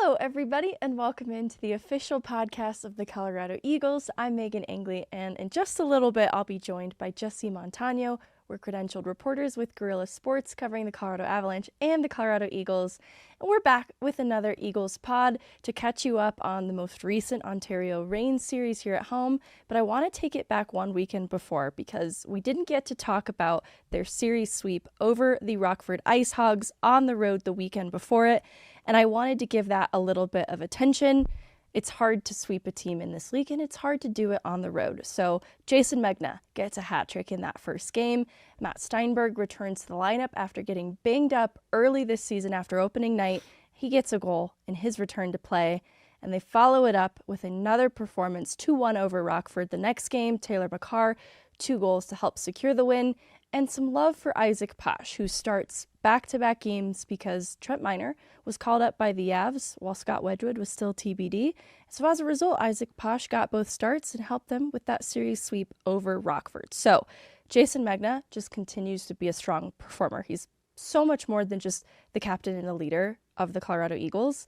Hello, everybody, and welcome into the official podcast of the Colorado Eagles. I'm Meghan Angley, and in just a little bit, I'll be joined by Jesse Montano. We're credentialed reporters with Guerrilla Sports covering the Colorado Avalanche and the Colorado Eagles. And we're back with another Eagles pod to catch you up on the most recent Ontario Reign series here at home. But I want to take it back one weekend before because we didn't get to talk about their series sweep over the Rockford Ice Hogs on the road the weekend before it. And I wanted to give that a little bit of attention. It's hard to sweep a team in this league, and it's hard to do it on the road. So Jayson Megna gets a hat trick in that first game. Matt Steinberg returns to the lineup after getting banged up early this season after opening night. He gets a goal in his return to play, and they follow it up with another performance, 2-1 over Rockford. The next game, Taylor Makar, 2 goals to help secure the win, and some love for Isaac Pash, who starts back-to-back games because Trent Miner was called up by the Avs while Scott Wedgwood was still TBD. So as a result, Isaac Pash got both starts and helped them with that series sweep over Rockford. So Jayson Megna just continues to be a strong performer. He's so much more than just the captain and the leader of the Colorado Eagles.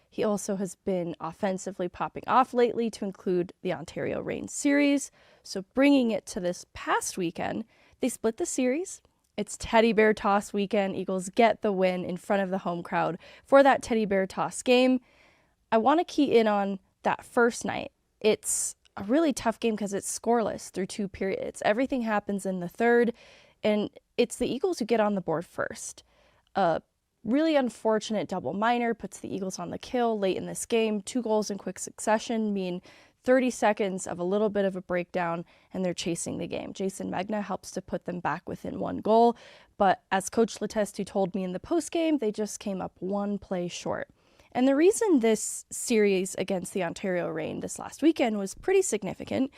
He also has been offensively popping off lately, to include the Ontario Reign series. So bringing it to this past weekend, they split the series. It's Teddy Bear Toss weekend. Eagles get the win in front of the home crowd for that Teddy Bear Toss game. I want to key in on that first night. It's a really tough game because it's scoreless through 2 periods. Everything happens in the third, and it's the Eagles who get on the board first. Really unfortunate double minor puts the Eagles on the kill late in this game. 2 goals in quick succession mean 30 seconds of a little bit of a breakdown, and they're chasing the game. Jayson Megna helps to put them back within 1 goal, but as Coach Letestu told me in the postgame, they just came up 1 play short. And the reason this series against the Ontario Reign this last weekend was pretty significant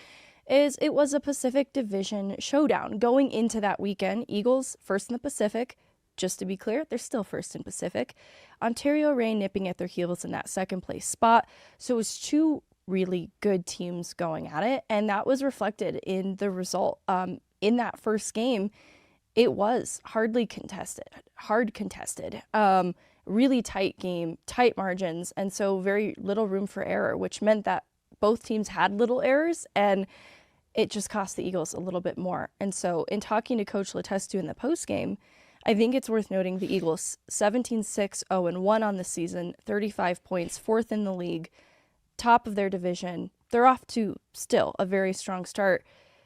is it was a Pacific Division showdown. Going into that weekend, Eagles first in the Pacific. Just to be clear, they're still first in Pacific. Ontario Reign nipping at their heels in that second place spot. So it was 2 really good teams going at it, and that was reflected in the result. In that first game, it was hard contested, really tight game, tight margins, and so very little room for error, which meant that both teams had little errors, and it just cost the Eagles a little bit more. And so in talking to Coach Letestu in the postgame, I think it's worth noting the Eagles 17-6-0-1 on the season, 35 points, 4th in the league, top of their division. They're off to still a very strong start.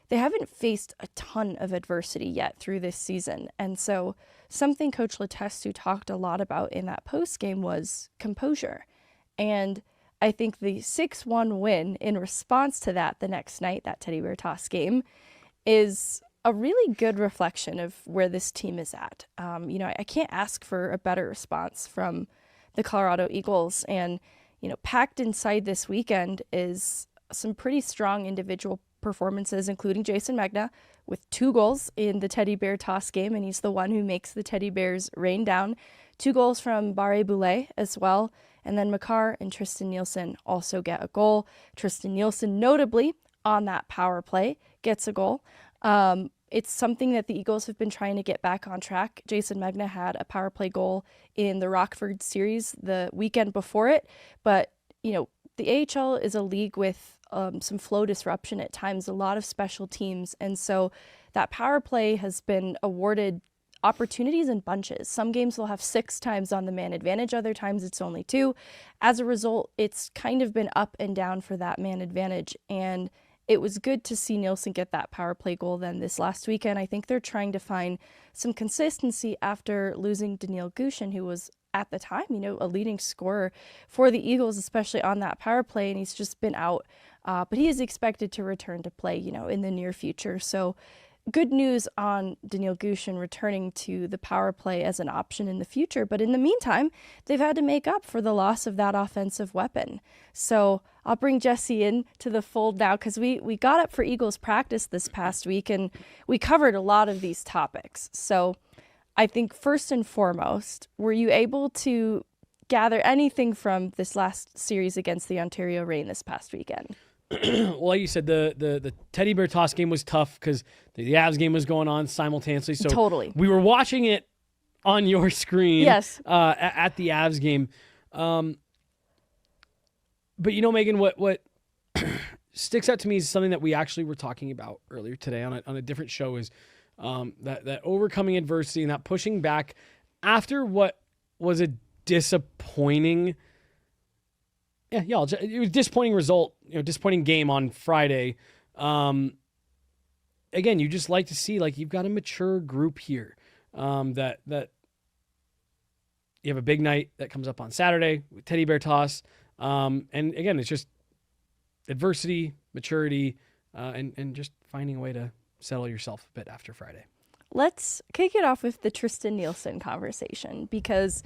They haven't faced a ton of adversity yet through this season. And so something Coach Letestu talked a lot about in that postgame was composure. And I think the 6-1 win in response to that the next night, that Teddy Bear Toss game, is a really good reflection of where this team is at. I can't ask for a better response from the Colorado Eagles. And, packed inside this weekend is some pretty strong individual performances, including Jayson Megna with 2 goals in the Teddy Bear Toss game, and he's the one who makes the Teddy Bears rain down. 2 goals from Barre-Boulet as well. And then Makar and Tristen Nielsen also get a goal. Tristan Nielsen, notably on that power play, gets a goal. It's something that the Eagles have been trying to get back on track. Jayson Megna had a power play goal in the Rockford series the weekend before it. But, the AHL is a league with some flow disruption at times, a lot of special teams. And so that power play has been awarded opportunities in bunches. Some games will have 6 times on the man advantage. Other times it's only 2. As a result, it's kind of been up and down for that man advantage. And it was good to see Nielsen get that power play goal then this last weekend. I think they're trying to find some consistency after losing Daniil Gushin, who was at the time, a leading scorer for the Eagles, especially on that power play, and he's just been out. But he is expected to return to play, in the near future. So good news on Daniil Gushin returning to the power play as an option in the future. But in the meantime, they've had to make up for the loss of that offensive weapon. So I'll bring Jesse in to the fold now because we got up for Eagles practice this past week and we covered a lot of these topics. So I think first and foremost, were you able to gather anything from this last series against the Ontario Reign this past weekend? Well, like you said, the Teddy Bear Toss game was tough because the Avs game was going on simultaneously. So totally, we were watching it on your screen. Yes. At the Avs game. But Megan, what sticks out to me is something that we actually were talking about earlier today on a different show is that overcoming adversity and that pushing back after what was a disappointing, it was a disappointing result, disappointing game on Friday. Again, you just like to see you've got a mature group here, that you have a big night that comes up on Saturday with teddy bear toss. And again, it's just adversity, maturity, and just finding a way to settle yourself a bit after Friday. Let's kick it off with the Tristan Nielsen conversation because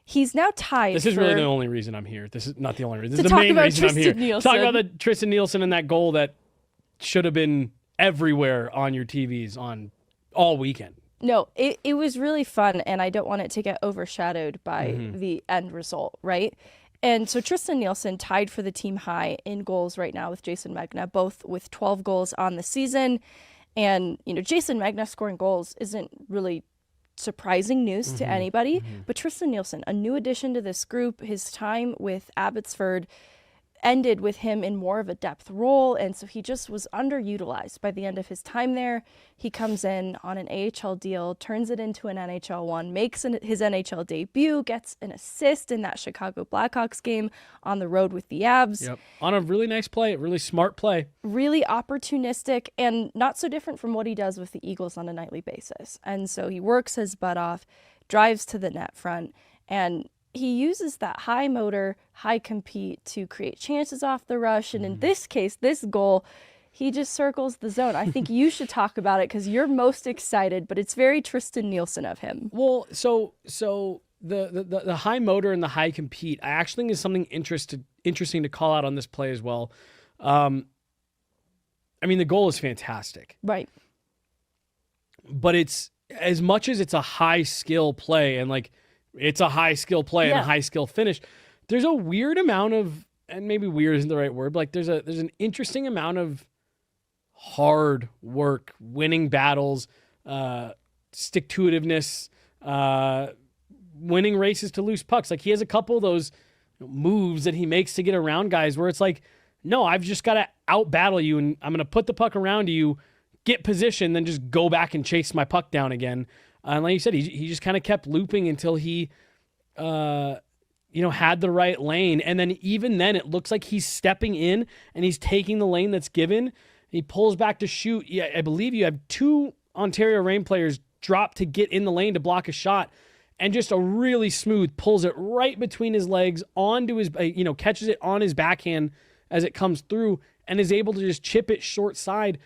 he's now tied. This is really the only reason I'm here. This is not the only reason. This is the main reason I'm here. Nielsen. Talk about the Tristan Nielsen and that goal that should have been everywhere on your TVs on all weekend. No, it was really fun, and I don't want it to get overshadowed by the end result, right? And so Tristan Nielsen tied for the team high in goals right now with Jayson Megna, both with 12 goals on the season. And, Jayson Megna scoring goals isn't really surprising news to anybody. But Tristan Nielsen, a new addition to this group, his time with Abbotsford ended with him in more of a depth role, and so he just was underutilized by the end of his time there. He comes in on an AHL deal, turns it into an NHL one, makes his NHL debut, gets an assist in that Chicago Blackhawks game on the road with the Avs. Yep, on a really nice play, a really smart play. Really opportunistic and not so different from what he does with the Eagles on a nightly basis. And so he works his butt off, drives to the net front, and he uses that high motor, high compete to create chances off the rush. And in this case, this goal, he just circles the zone. I think you should talk about it because you're most excited, but it's very Tristan Nielsen of him. Well, so the high motor and the high compete, I actually think is something interesting to call out on this play as well. The goal is fantastic. Right. But it's, as much as it's a high skill play and it's a high skill play and a high skill finish, there's a weird amount of, and maybe weird isn't the right word, but there's an interesting amount of hard work, winning battles, stick-to-itiveness, winning races to loose pucks. He has a couple of those moves that he makes to get around guys where it's no, I've just got to out-battle you, and I'm going to put the puck around you, get position, then just go back and chase my puck down again. And like you said, he just kind of kept looping until he, had the right lane. And then even then, it looks like he's stepping in and he's taking the lane that's given. He pulls back to shoot. Yeah, I believe you have two Ontario Reign players drop to get in the lane to block a shot, and just a really smooth pulls it right between his legs onto his, catches it on his backhand as it comes through and is able to just chip it short side.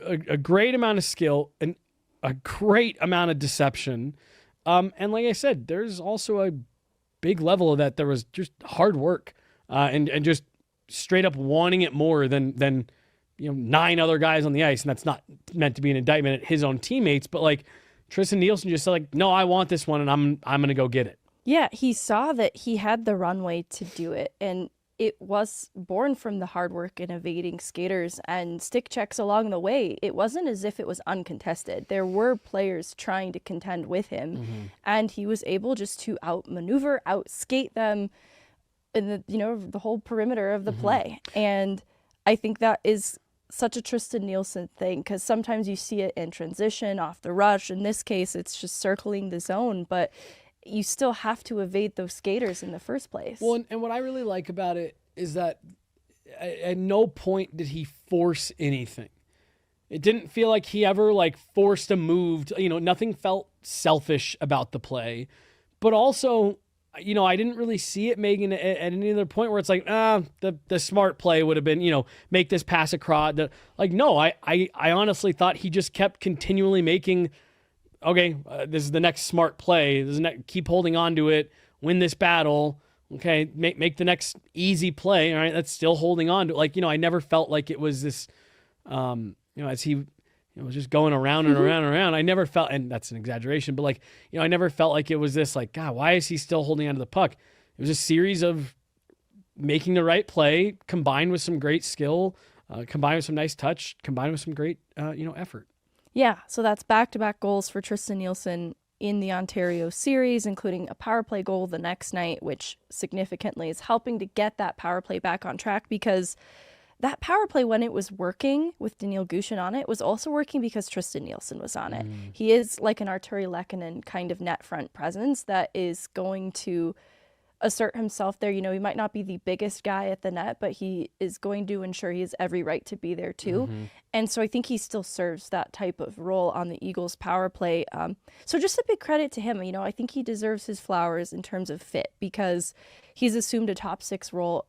A great amount of skill and a great amount of deception. And like I said, there's also a big level of that. There was just hard work and just straight up wanting it more than 9 other guys on the ice. And that's not meant to be an indictment at his own teammates, but Tristan Nielsen just said no, I want this one and I'm going to go get it. Yeah, he saw that he had the runway to do it, and it was born from the hard work and evading skaters and stick checks along the way. It wasn't as if it was uncontested. There were players trying to contend with him, and he was able just to outmaneuver, outskate them in the whole perimeter of the play. And I think that is such a Tristan Nielsen thing, because sometimes you see it in transition, off the rush. In this case, it's just circling the zone, but you still have to evade those skaters in the first place. Well, and what I really like about it is that at no point did he force anything. It didn't feel like he ever forced a move. Nothing felt selfish about the play. But also, I didn't really see it, Megan, at any other point where it's the smart play would have been, make this pass across. No, I honestly thought he just kept continually making, okay, this is the next smart play. Keep holding on to it, win this battle. Okay, make the next easy play. All right, that's still holding on to it. I never felt like it was this, as he was just going around and around and around. I never felt, and that's an exaggeration, but I never felt like it was this God, why is he still holding on to the puck? It was a series of making the right play combined with some great skill, combined with some nice touch, combined with some great, effort. Yeah, so that's back-to-back goals for Tristan Nielsen in the Ontario series, including a power play goal the next night, which significantly is helping to get that power play back on track, because that power play, when it was working with Daniil Gushchin on it, was also working because Tristan Nielsen was on it. He is like an Arturi Lehkonen kind of net front presence that is going to assert himself there. You know, he might not be the biggest guy at the net, but he is going to ensure he has every right to be there too. And so I think he still serves that type of role on the Eagles power play. So just a big credit to him. You know, I think he deserves his flowers in terms of fit, because he's assumed a top 6 role,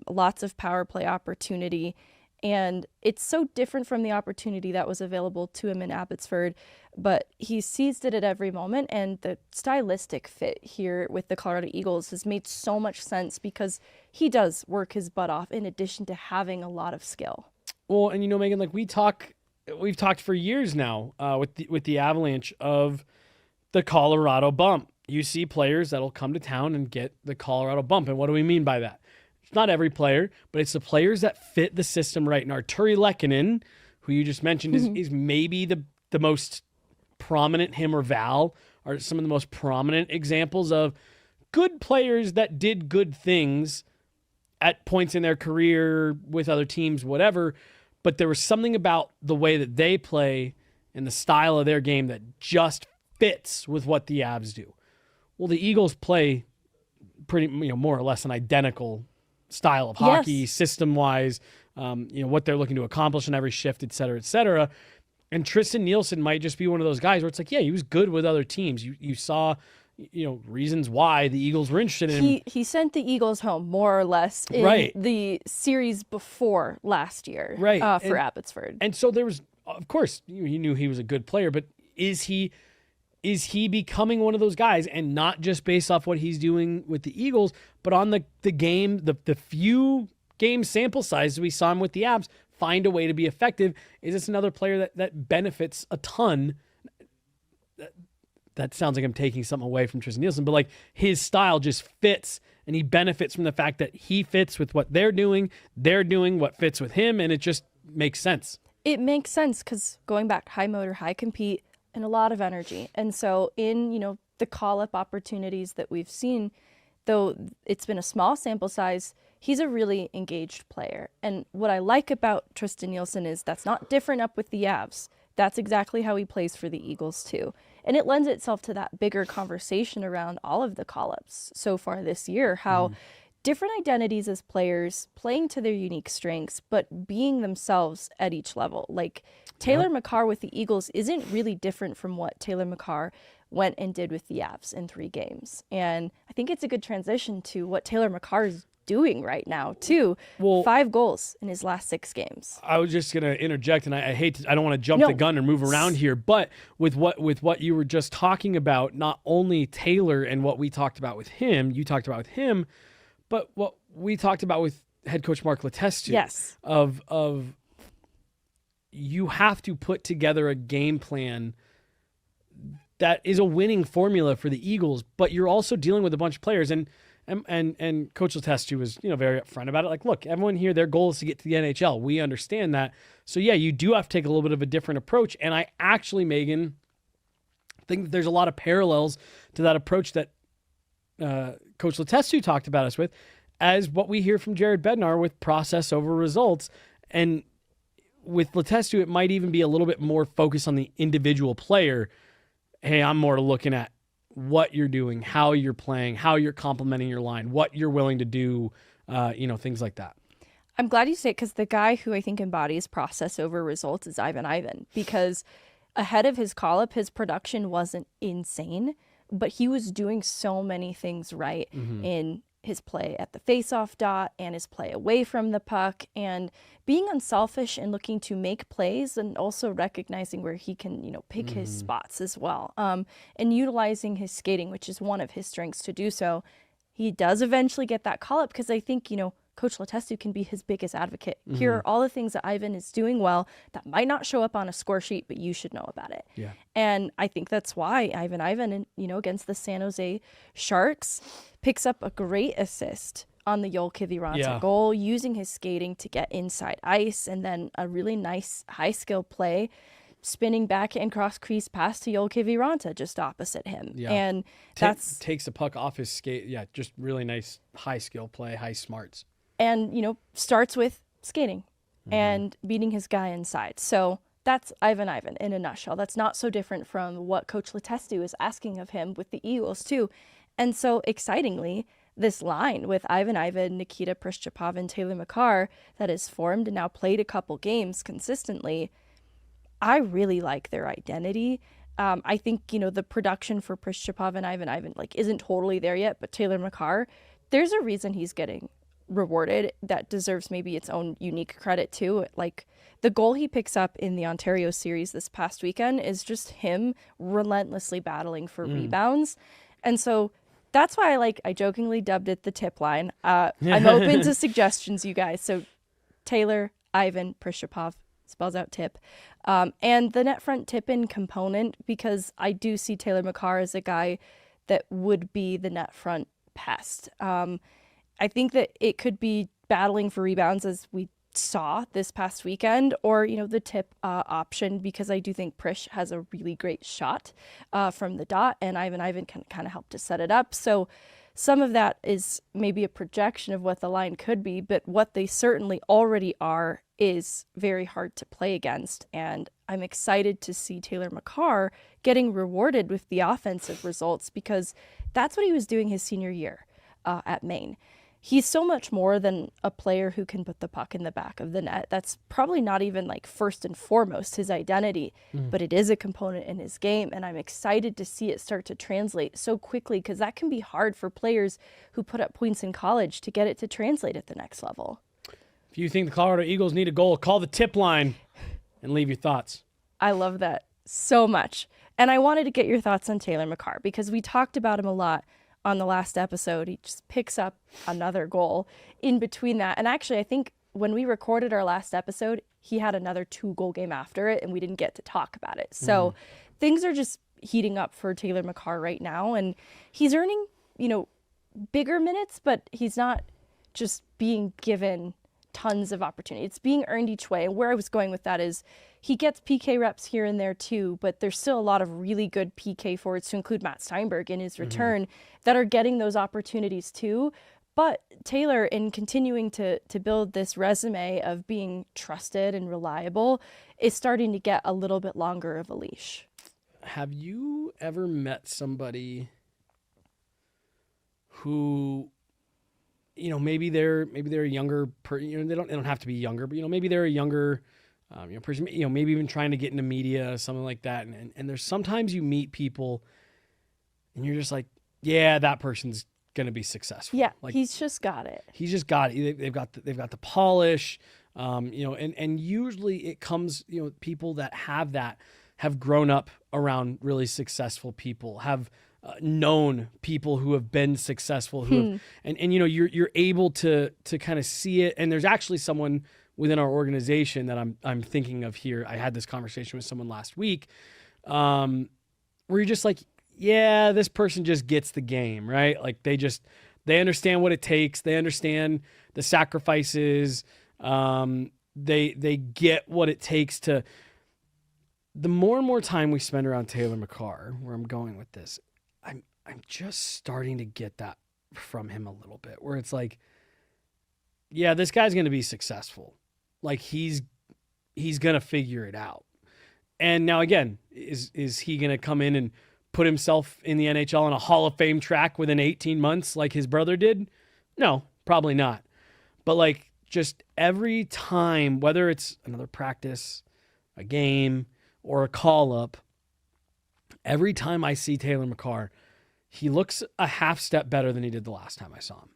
lots of power play opportunity. And it's so different from the opportunity that was available to him in Abbotsford, but he seized it at every moment. And the stylistic fit here with the Colorado Eagles has made so much sense, because he does work his butt off in addition to having a lot of skill. Well, and you know, Megan, like we've talked for years now with the Avalanche of the Colorado bump. You see players that'll come to town and get the Colorado bump. And what do we mean by that? Not every player, but it's the players that fit the system right. And Arturi Lehkonen, who you just mentioned, is maybe the most prominent, him or Val are some of the most prominent examples of good players that did good things at points in their career with other teams, whatever. But there was something about the way that they play and the style of their game that just fits with what the Avs do. Well, the Eagles play pretty, more or less an identical style of hockey, system-wise, what they're looking to accomplish in every shift, et cetera, et cetera. And Tristan Nielsen might just be one of those guys where it's like, yeah, he was good with other teams. You saw, reasons why the Eagles were interested in him. He sent the Eagles home, more or less, in the series before last year for Abbotsford. And so there was, of course, you knew he was a good player, but is he becoming one of those guys, and not just based off what he's doing with the Eagles, but on the game, the few game sample sizes we saw him with the Avs, find a way to be effective? Is this another player that benefits a ton? That sounds like I'm taking something away from Tristan Nielsen, but like his style just fits, and he benefits from the fact that he fits with what they're doing what fits with him, and it just makes sense. It makes sense because going back, high motor, high compete, and a lot of energy. And so in, the call-up opportunities that we've seen, though it's been a small sample size, he's a really engaged player. And what I like about Tristan Nielsen is that's not different up with the Avs. That's exactly how he plays for the Eagles too. And it lends itself to that bigger conversation around all of the call-ups so far this year, how different identities as players playing to their unique strengths, but being themselves at each level. Like Taylor Makar with the Eagles isn't really different from what Taylor Makar went and did with the Avs in 3 games. And I think it's a good transition to what Taylor Makar is doing right now too. Well, 5 goals in his last 6 games. I was just going to interject, and I don't want to jump the gun or move around here, but with what you were just talking about, not only Taylor and what we talked about with him, you talked about with him, but what we talked about with head coach Mark Latestu. Yes. Of you have to put together a game plan that is a winning formula for the Eagles, but you're also dealing with a bunch of players, and Coach Letestu was very upfront about it. Like, look, everyone here, their goal is to get to the NHL. We understand that. So yeah, you do have to take a little bit of a different approach. And I actually, Megan, think that there's a lot of parallels to that approach that Coach Letestu talked about us with, as what we hear from Jared Bednar with process over results. And with Latestu, it might even be a little bit more focused on the individual player. Hey, I'm more looking at what you're doing, how you're playing, how you're complementing your line, what you're willing to do, things like that. I'm glad you say it, because the guy who I think embodies process over results is Ivan, because ahead of his call-up, his production wasn't insane, but he was doing so many things right in his play at the face-off dot and his play away from the puck, and being unselfish and looking to make plays, and also recognizing where he can, pick his spots as well, and utilizing his skating, which is one of his strengths to do so. He does eventually get that call-up because I think, Coach Letestu can be his biggest advocate. Here are all the things that Ivan is doing well that might not show up on a score sheet, but you should know about it. Yeah. And I think that's why Ivan, against the San Jose Sharks, picks up a great assist on the Joel Kiviranta goal, using his skating to get inside ice, and then a really nice high skill play spinning back and cross crease pass to Jolke Viranta just opposite him. Yeah. And that's takes the puck off his skate. Yeah, just really nice high skill play, high smarts. And, starts with skating and beating his guy inside. So that's Ivan in a nutshell. That's not so different from what Coach Letestu is asking of him with the Eagles too. And so excitingly, this line with Ivan, Nikita Prishchapov, and Taylor Makar that is formed and now played a couple games consistently, I really like their identity. I think, the production for Prishchapov and Ivan isn't totally there yet, but Taylor Makar, there's a reason he's getting rewarded that deserves maybe its own unique credit too. Like the goal he picks up in the Ontario series this past weekend is just him relentlessly battling for rebounds. And so that's why I jokingly dubbed it the tip line. I'm open to suggestions, you guys. So Taylor, Ivan, Prishchapov, spells out tip. And the net front tip-in component, because I do see Taylor Makar as a guy that would be the net front pest. I think that it could be battling for rebounds as we saw this past weekend, or, the tip option, because I do think Prish has a really great shot from the dot, and Ivan can kind of help to set it up. So some of that is maybe a projection of what the line could be, but what they certainly already are is very hard to play against. And I'm excited to see Taylor Makar getting rewarded with the offensive results, because that's what he was doing his senior year at Maine. He's so much more than a player who can put the puck in the back of the net. That's probably not even first and foremost his identity, but it is a component in his game. And I'm excited to see it start to translate so quickly, because that can be hard for players who put up points in college to get it to translate at the next level. If you think the Colorado Eagles need a goal, call the tip line and leave your thoughts. I love that so much. And I wanted to get your thoughts on Taylor Makar, because we talked about him a lot on the last episode. He just picks up another goal in between that. And actually, I think when we recorded our last episode, he had another 2-goal game after it, and we didn't get to talk about it. So things are just heating up for Taylor Makar right now. And he's earning, bigger minutes, but he's not just being given tons of opportunity. It's being earned each way. And where I was going with that is he gets PK reps here and there too, but there's still a lot of really good PK forwards, to include Matt Steinberg in his return, that are getting those opportunities too. But Taylor, in continuing to build this resume of being trusted and reliable, is starting to get a little bit longer of a leash. Have you ever met somebody who, maybe they're a younger person, they don't have to be younger, but maybe they're a younger person, maybe even trying to get into media, something like that. And there's sometimes you meet people and you're just like, yeah, that person's going to be successful. Yeah. He's just got it. He's just got it. They've got the polish, and usually it comes, people that have that have grown up around really successful people, have known people who have been successful, who have, and you're able to kind of see it. And there's actually someone within our organization that I'm thinking of here. I had this conversation with someone last week, where you're just like, yeah, this person just gets the game, right? Like they understand what it takes. They understand the sacrifices. They get what it takes to. The more and more time we spend around Taylor Makar, where I'm going with this, I'm just starting to get that from him a little bit, where it's like, yeah, this guy's going to be successful. Like he's going to figure it out. And now again, is he going to come in and put himself in the NHL on a Hall of Fame track within 18 months like his brother did? No, probably not. But just every time, whether it's another practice, a game, or a call-up, every time I see Taylor Makar, he looks a half step better than he did the last time I saw him,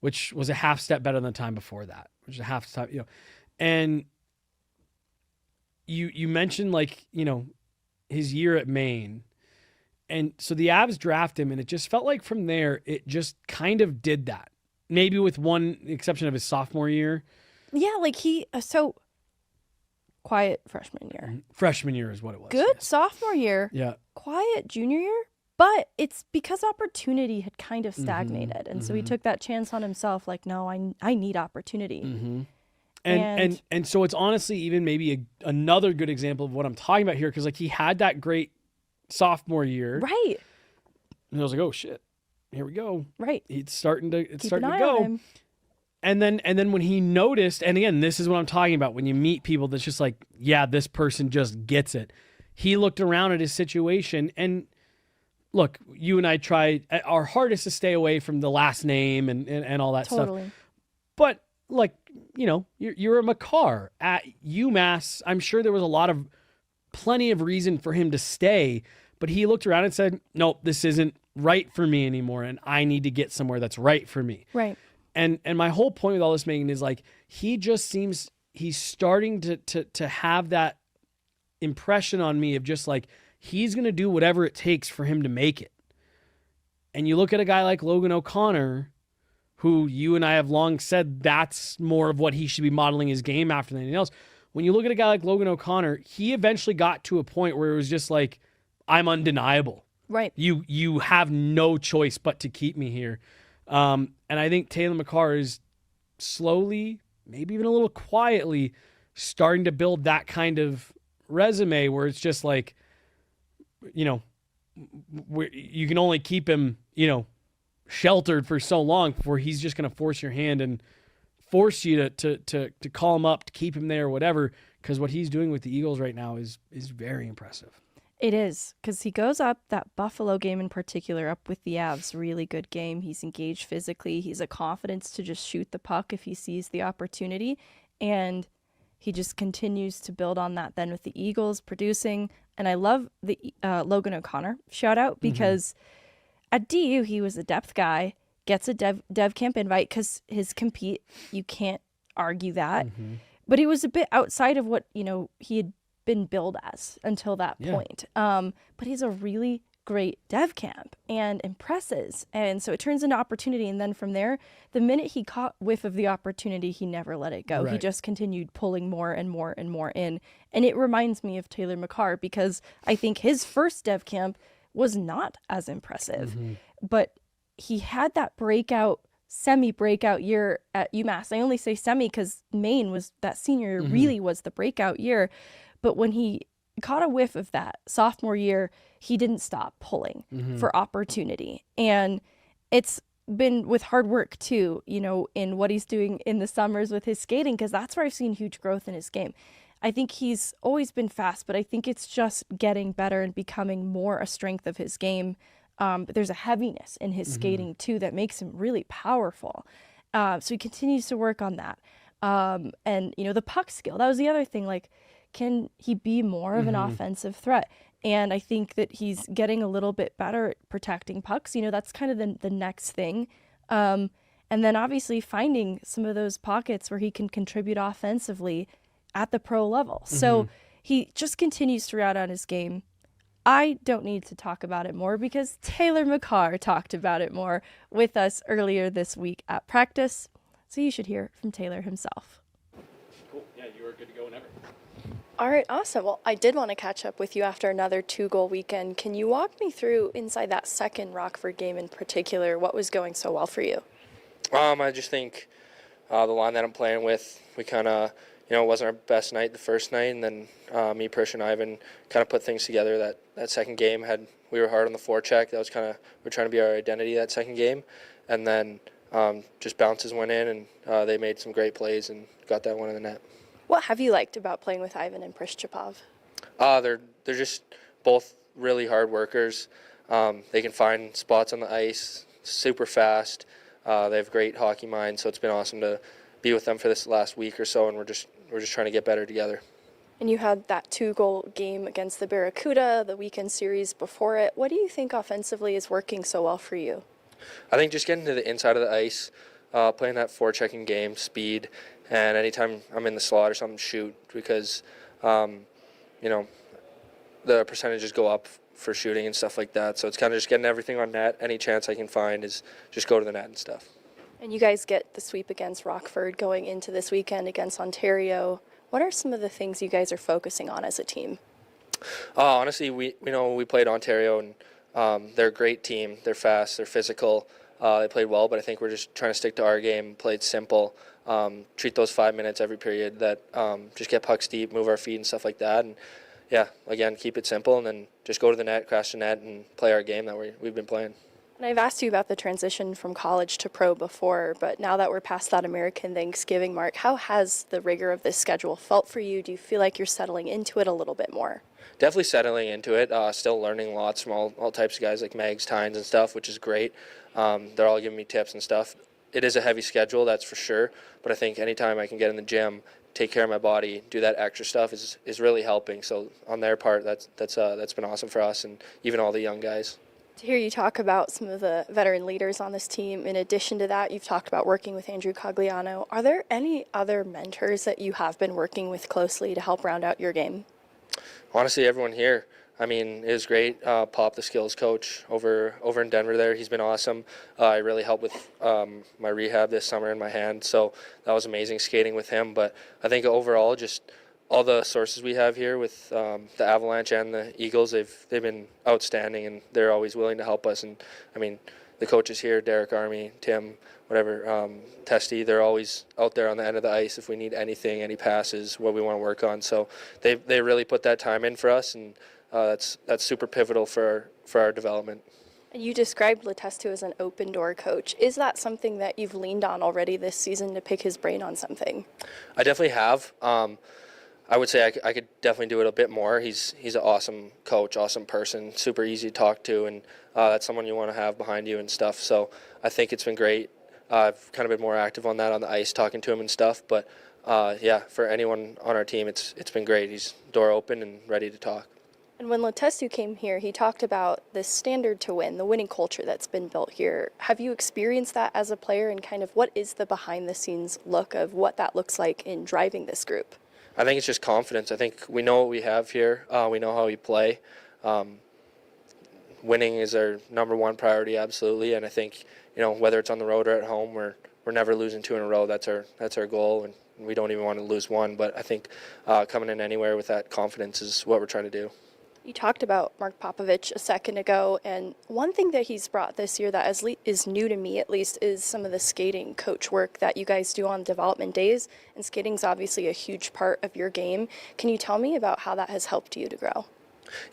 which was a half step better than the time before that, which is a half step, And you mentioned his year at Maine. And so the Avs draft him, and it just felt like from there, it just kind of did that. Maybe with one exception of his sophomore year. Yeah, so quiet freshman year. Freshman year is what it was. Good sophomore year. Yeah. Quiet junior year. But it's because opportunity had kind of stagnated. And so he took that chance on himself, no, I need opportunity. And so it's honestly even maybe another good example of what I'm talking about here, because like he had that great sophomore year, right? And I was like, oh shit, here we go. Right, It's starting to Keep an eye go. on him. And then when he noticed, and again, this is what I'm talking about, when you meet people that's just like, yeah, this person just gets it. He looked around at his situation, and look, you and I tried our hardest to stay away from the last name and all that Totally. stuff. But like, you know, you're a Makar at UMass. I'm sure there was plenty of reason for him to stay, but he looked around and said, nope, this isn't right for me anymore, and I need to get somewhere that's right for me. Right. And my whole point with all this, Meghan, is like he just seems he's starting to have that impression on me of just like he's going to do whatever it takes for him to make it. And you look at a guy like Logan O'Connor, who you and I have long said that's more of what he should be modeling his game after than anything else. When you look at a guy like Logan O'Connor, he eventually got to a point where it was just like, I'm undeniable. Right. You have no choice but to keep me here. And I think Taylor Makar is slowly, maybe even a little quietly, starting to build that kind of resume where it's just like, you know, you can only keep him, you know, sheltered for so long before he's just going to force your hand and force you to call him up, to keep him there, or whatever. Because what he's doing with the Eagles right now is very impressive. It is, because he goes up, that Buffalo game in particular, up with the Avs, really good game. He's engaged physically. He's a confidence to just shoot the puck if he sees the opportunity. And he just continues to build on that then with the Eagles producing. And I love the Logan O'Connor shout out, because at DU, he was a depth guy, gets a dev camp invite because his compete, you can't argue that. But he was a bit outside of what, you know, he had been billed as until that point. But he's a really great dev camp and impresses. And so it turns into opportunity. And then from there, the minute he caught whiff of the opportunity, he never let it go. Right. He just continued pulling more and more and more in. And it reminds me of Taylor Makar, because I think his first dev camp was not as impressive, but he had that semi-breakout year at UMass. I only say semi because Maine was that senior year really was the breakout year. But when he caught a whiff of that sophomore year, he didn't stop pulling for opportunity. And it's been with hard work too, you know, in what he's doing in the summers with his skating, because that's where I've seen huge growth in his game. I think he's always been fast, but I think it's just getting better and becoming more a strength of his game. But there's a heaviness in his skating too that makes him really powerful. So he continues to work on that. And, you know, the puck skill, that was the other thing. Like, can he be more of an offensive threat? And I think that he's getting a little bit better at protecting pucks. You know, that's kind of the next thing. And then obviously finding some of those pockets where he can contribute offensively at the pro level. So he just continues to route on his game. I don't need to talk about it more because Taylor Makar talked about it more with us earlier this week at practice. So you should hear from Taylor himself. Cool. Yeah, you are good to go whenever. All right, awesome. Well, I did want to catch up with you after another 2-goal weekend. Can you walk me through inside that second Rockford game in particular? What was going so well for you? I just think the line that I'm playing with, we kind of, you know, it wasn't our best night the first night, and then me, Prish, and Ivan kind of put things together. That second game we were hard on the forecheck. That was kind of, we're trying to be our identity that second game, and then just bounces went in, and they made some great plays and got that one in the net. What have you liked about playing with Ivan and Prish? They're just both really hard workers. They can find spots on the ice, super fast. They have great hockey minds, so it's been awesome to be with them for this last week or so, and we're just trying to get better together. And you had that 2-goal game against the Barracuda, the weekend series before it. What do you think offensively is working so well for you? I think just getting to the inside of the ice, playing that forechecking game, speed, and anytime I'm in the slot or something, shoot, because, you know, the percentages go up for shooting and stuff like that. So it's kind of just getting everything on net. Any chance I can find is just go to the net and stuff. And you guys get the sweep against Rockford going into this weekend against Ontario. What are some of the things you guys are focusing on as a team? Honestly, we played Ontario, and they're a great team. They're fast, they're physical. They played well, but I think we're just trying to stick to our game, played simple, treat those 5 minutes every period that just get pucks deep, move our feet and stuff like that. And yeah, again, keep it simple and then just go to the net, crash the net, and play our game that we've been playing. And I've asked you about the transition from college to pro before, but now that we're past that American Thanksgiving mark, how has the rigor of this schedule felt for you? Do you feel like you're settling into it a little bit more? Definitely settling into it. Still learning lots from all types of guys like Megs, Tynes, and stuff, which is great. They're all giving me tips and stuff. It is a heavy schedule, that's for sure, but I think anytime I can get in the gym, take care of my body, do that extra stuff is really helping. So on their part, that's been awesome for us and even all the young guys. To hear you talk about some of the veteran leaders on this team, in addition to that, you've talked about working with Andrew Cogliano. Are there any other mentors that you have been working with closely to help round out your game? Honestly, everyone here. I mean, it was great. Pop, the skills coach over in Denver there, he's been awesome. I really helped with my rehab this summer in my hand, so that was amazing skating with him. But I think overall, just all the sources we have here with the Avalanche and the Eagles, they've been outstanding, and they're always willing to help us. And I mean, the coaches here, Derek Army, Tim, whatever, Testy, they're always out there on the end of the ice if we need anything, any passes, what we want to work on. So they really put that time in for us, and that's super pivotal for our development. You described Latestu as an open door coach. Is that something that you've leaned on already this season to pick his brain on something? I definitely have. I would say I could definitely do it a bit more. He's an awesome coach, awesome person, super easy to talk to, and that's someone you want to have behind you and stuff. So I think it's been great. I've kind of been more active on that on the ice, talking to him and stuff. But yeah, for anyone on our team, it's been great. He's door open and ready to talk. And when Latestu came here, he talked about the standard to win, the winning culture that's been built here. Have you experienced that as a player, and kind of what is the behind-the-scenes look of what that looks like in driving this group? I think it's just confidence. I think we know what we have here. We know how we play. Winning is our number one priority, absolutely. And I think, whether it's on the road or at home, we're never losing 2 in a row. That's our goal, and we don't even want to lose one. But I think coming in anywhere with that confidence is what we're trying to do. You talked about Mark Popovich a second ago, and one thing that he's brought this year that is new to me, at least, is some of the skating coach work that you guys do on development days, and skating's obviously a huge part of your game. Can you tell me about how that has helped you to grow?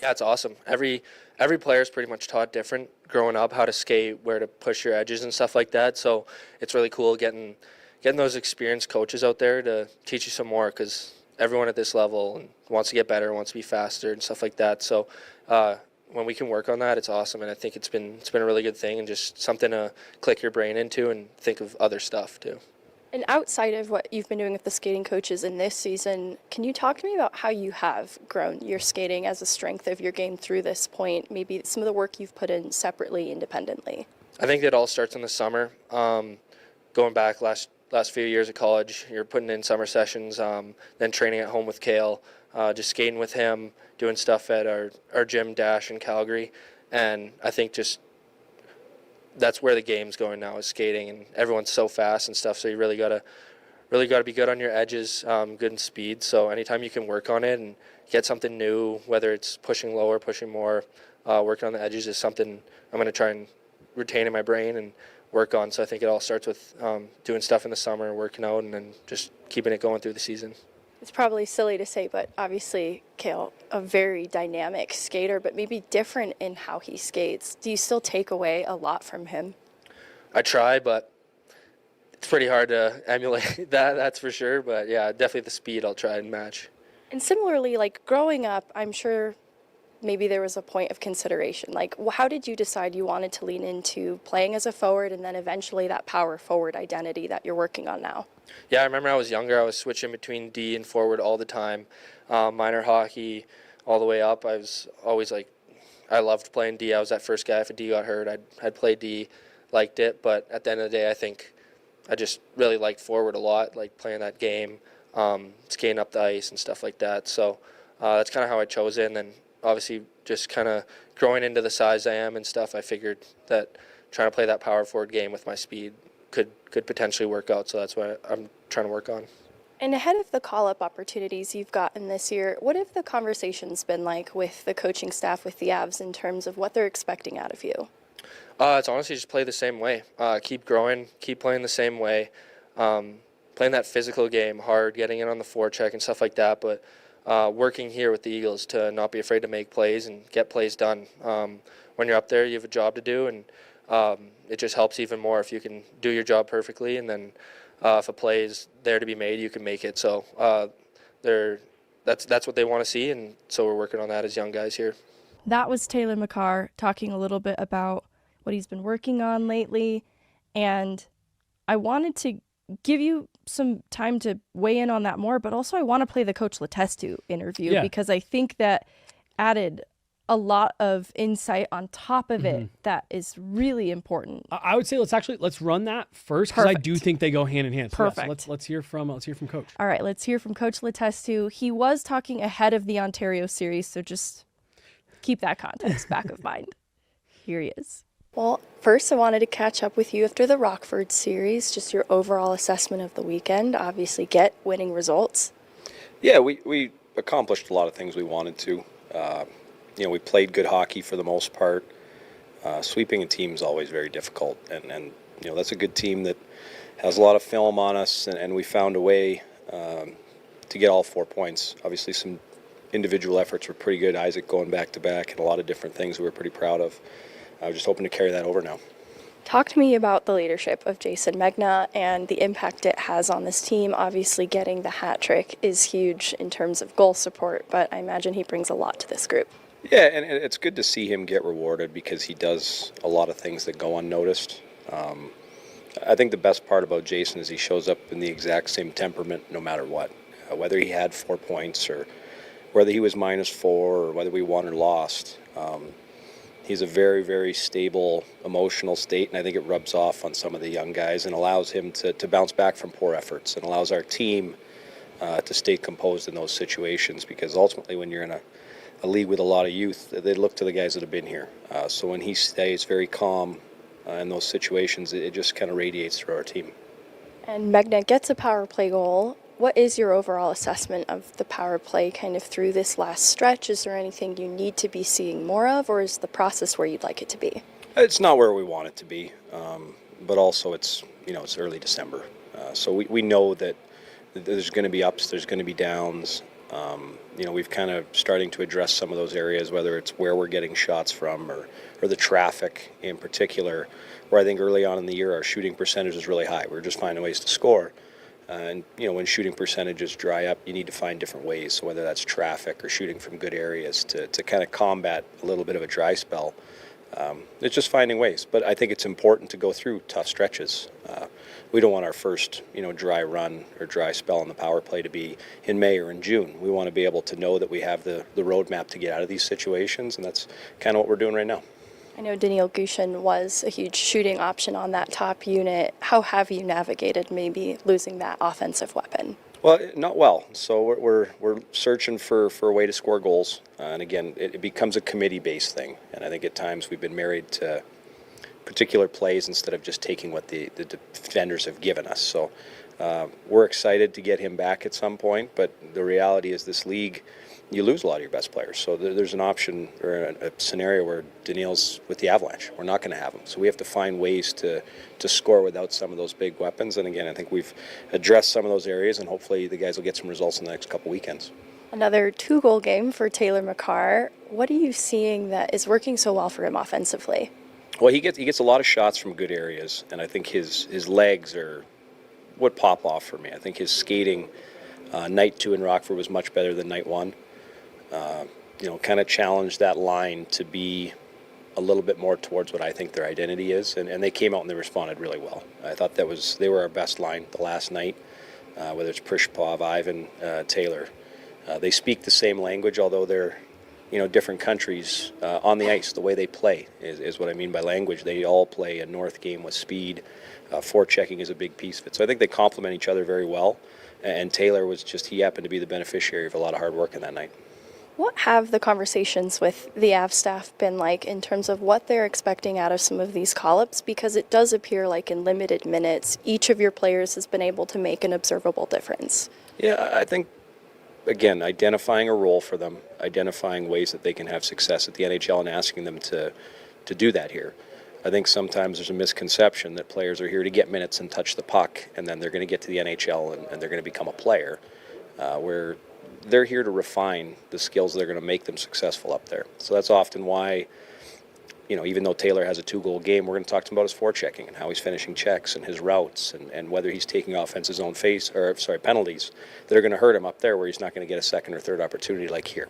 Yeah, it's awesome. Every player is pretty much taught different growing up, how to skate, where to push your edges and stuff like that. So it's really cool getting those experienced coaches out there to teach you some more, because everyone at this level wants to get better, wants to be faster and stuff like that. So when we can work on that, it's awesome, and I think it's been a really good thing and just something to click your brain into and think of other stuff too. And outside of what you've been doing with the skating coaches in this season, can you talk to me about how you have grown your skating as a strength of your game through this point, maybe some of the work you've put in separately, independently? I think it all starts in the summer. Going back last few years of college, you're putting in summer sessions, then training at home with Kale, just skating with him, doing stuff at our gym Dash in Calgary. And I think just that's where the game's going now, is skating, and everyone's so fast and stuff, so you really gotta be good on your edges, good in speed. So anytime you can work on it and get something new, whether it's pushing lower, pushing more, working on the edges, is something I'm going to try and retain in my brain and work on. So I think it all starts with doing stuff in the summer, working out, and then just keeping it going through the season. It's probably silly to say, but obviously Kale, a very dynamic skater, but maybe different in how he skates. Do you still take away a lot from him? I try, but it's pretty hard to emulate that's for sure. But yeah, definitely the speed I'll try and match. And similarly, like growing up, I'm sure maybe there was a point of consideration. Like, how did you decide you wanted to lean into playing as a forward and then eventually that power forward identity that you're working on now? Yeah, I remember I was younger. I was switching between D and forward all the time. Minor hockey all the way up. I was always I loved playing D. I was that first guy. If a D got hurt, I'd play D, liked it. But at the end of the day, I think I just really liked forward a lot, like playing that game, skating up the ice and stuff like that. So that's kind of how I chose it. And then obviously just kind of growing into the size I am and stuff, I figured that trying to play that power forward game with my speed could potentially work out. So that's what I'm trying to work on. And ahead of the call-up opportunities you've gotten this year, what have the conversations been like with the coaching staff, with the Avs, in terms of what they're expecting out of you? It's honestly just play the same way. Keep growing, keep playing the same way. playing that physical game hard, getting in on the forecheck and stuff like that, but working here with the Eagles to not be afraid to make plays and get plays done. When you're up there, you have a job to do, and it just helps even more if you can do your job perfectly, and then if a play is there to be made, you can make it. So that's what they want to see, and so we're working on that as young guys here. That was Taylor Makar talking a little bit about what he's been working on lately, and I wanted to give you some time to weigh in on that more, but also I want to play the Coach Letestu interview because I think that added a lot of insight on top of it that is really important. I would say let's run that first, because I do think they go hand in hand. So Perfect. let's hear from Coach. All right, let's hear from Coach Letestu. He was talking ahead of the Ontario series, so just keep that context back of mind. Here he is. Well, first I wanted to catch up with you after the Rockford series, just your overall assessment of the weekend. Obviously get winning results. Yeah, we accomplished a lot of things we wanted to. We played good hockey for the most part. Sweeping a team is always very difficult, and that's a good team that has a lot of film on us, and we found a way to get all 4 points. Obviously, some individual efforts were pretty good. Isaac going back-to-back and a lot of different things we were pretty proud of. I was just hoping to carry that over now. Talk to me about the leadership of Jayson Megna and the impact it has on this team. Obviously, getting the hat trick is huge in terms of goal support, but I imagine he brings a lot to this group. Yeah, and it's good to see him get rewarded because he does a lot of things that go unnoticed. I think the best part about Jayson is he shows up in the exact same temperament no matter what. Whether he had 4 points or whether he was -4 or whether we won or lost. He's a very, very stable emotional state, and I think it rubs off on some of the young guys and allows him to bounce back from poor efforts and allows our team to stay composed in those situations, because ultimately when you're in a league with a lot of youth, they look to the guys that have been here. So when he stays very calm in those situations, it just kind of radiates through our team. And Megna gets a power play goal. What is your overall assessment of the power play kind of through this last stretch? Is there anything you need to be seeing more of, or is the process where you'd like it to be? It's not where we want it to be, but also it's early December. So we know that there's going to be ups, there's going to be downs. We've kind of starting to address some of those areas, whether it's where we're getting shots from or the traffic in particular, where I think early on in the year our shooting percentage is really high. We're just finding ways to score. And when shooting percentages dry up, you need to find different ways. So whether that's traffic or shooting from good areas to kind of combat a little bit of a dry spell. It's just finding ways. But I think it's important to go through tough stretches. We don't want our first dry run or dry spell on the power play to be in May or in June. We want to be able to know that we have the roadmap to get out of these situations, and that's kind of what we're doing right now. I know Daniil Gushin was a huge shooting option on that top unit. How have you navigated maybe losing that offensive weapon? Well, not well. So we're searching for a way to score goals. And again, it becomes a committee-based thing. And I think at times we've been married to particular plays instead of just taking what the defenders have given us. So we're excited to get him back at some point. But the reality is this league, you lose a lot of your best players. So there's an option or a scenario where Daniil's with the Avalanche. We're not going to have him. So we have to find ways to score without some of those big weapons. And again, I think we've addressed some of those areas, and hopefully the guys will get some results in the next couple weekends. Another 2-goal game for Taylor Makar. What are you seeing that is working so well for him offensively? Well, he gets a lot of shots from good areas, and I think his legs are what pop off for me. I think his skating night 2 in Rockford was much better than night 1. Kind of challenged that line to be a little bit more towards what I think their identity is, and they came out and they responded really well. I thought they were our best line the last night, whether it's Prishpov, Ivan, Taylor. They speak the same language, although they're different countries on the ice. The way they play is what I mean by language. They all play a north game with speed. Forechecking is a big piece of it. So I think they complement each other very well, and Taylor he happened to be the beneficiary of a lot of hard work in that night. What have the conversations with the Av staff been like in terms of what they're expecting out of some of these call-ups? Because it does appear like in limited minutes, each of your players has been able to make an observable difference. Yeah, I think, again, identifying a role for them, identifying ways that they can have success at the NHL and asking them to do that here. I think sometimes there's a misconception that players are here to get minutes and touch the puck, and then they're going to get to the NHL and they're going to become a player, where they're here to refine the skills that are going to make them successful up there. So that's often why, even though Taylor has a 2-goal game, we're going to talk to him about his forechecking and how he's finishing checks and his routes and whether he's taking offense's own penalties that are going to hurt him up there where he's not going to get a second or third opportunity like here.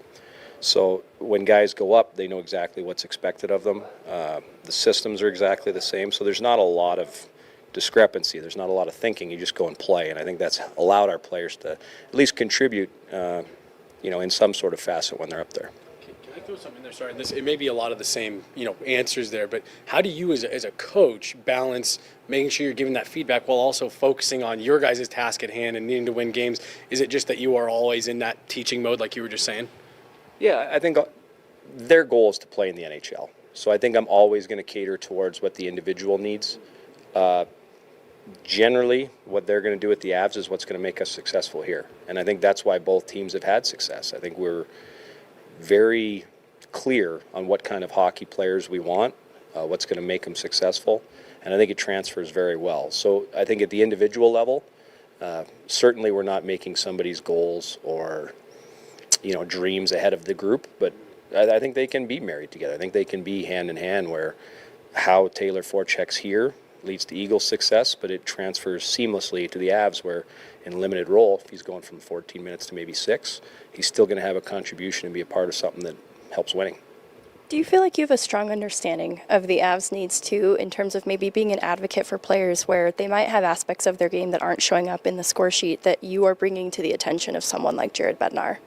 So when guys go up, they know exactly what's expected of them. The systems are exactly the same, so there's not a lot of discrepancy. There's not a lot of thinking. You just go and play, and I think that's allowed our players to at least contribute, in some sort of facet when they're up there. Can I throw something in there? Sorry, it may be a lot of the same, answers there, but how do you as a coach balance making sure you're giving that feedback while also focusing on your guys' task at hand and needing to win games? Is it just that you are always in that teaching mode like you were just saying? Yeah, I think their goal is to play in the NHL. So I think I'm always going to cater towards what the individual needs. Generally, what they're going to do with the Avs is what's going to make us successful here. And I think that's why both teams have had success. I think we're very clear on what kind of hockey players we want, what's going to make them successful. And I think it transfers very well. So I think at the individual level, certainly we're not making somebody's goals or dreams ahead of the group, but I think they can be married together. I think they can be hand in hand where how Taylor forechecks here leads to Eagles' success, but it transfers seamlessly to the Avs where in limited role, if he's going from 14 minutes to maybe 6, he's still going to have a contribution and be a part of something that helps winning. Do you feel like you have a strong understanding of the Avs' needs too, in terms of maybe being an advocate for players where they might have aspects of their game that aren't showing up in the score sheet that you are bringing to the attention of someone like Jared Bednar?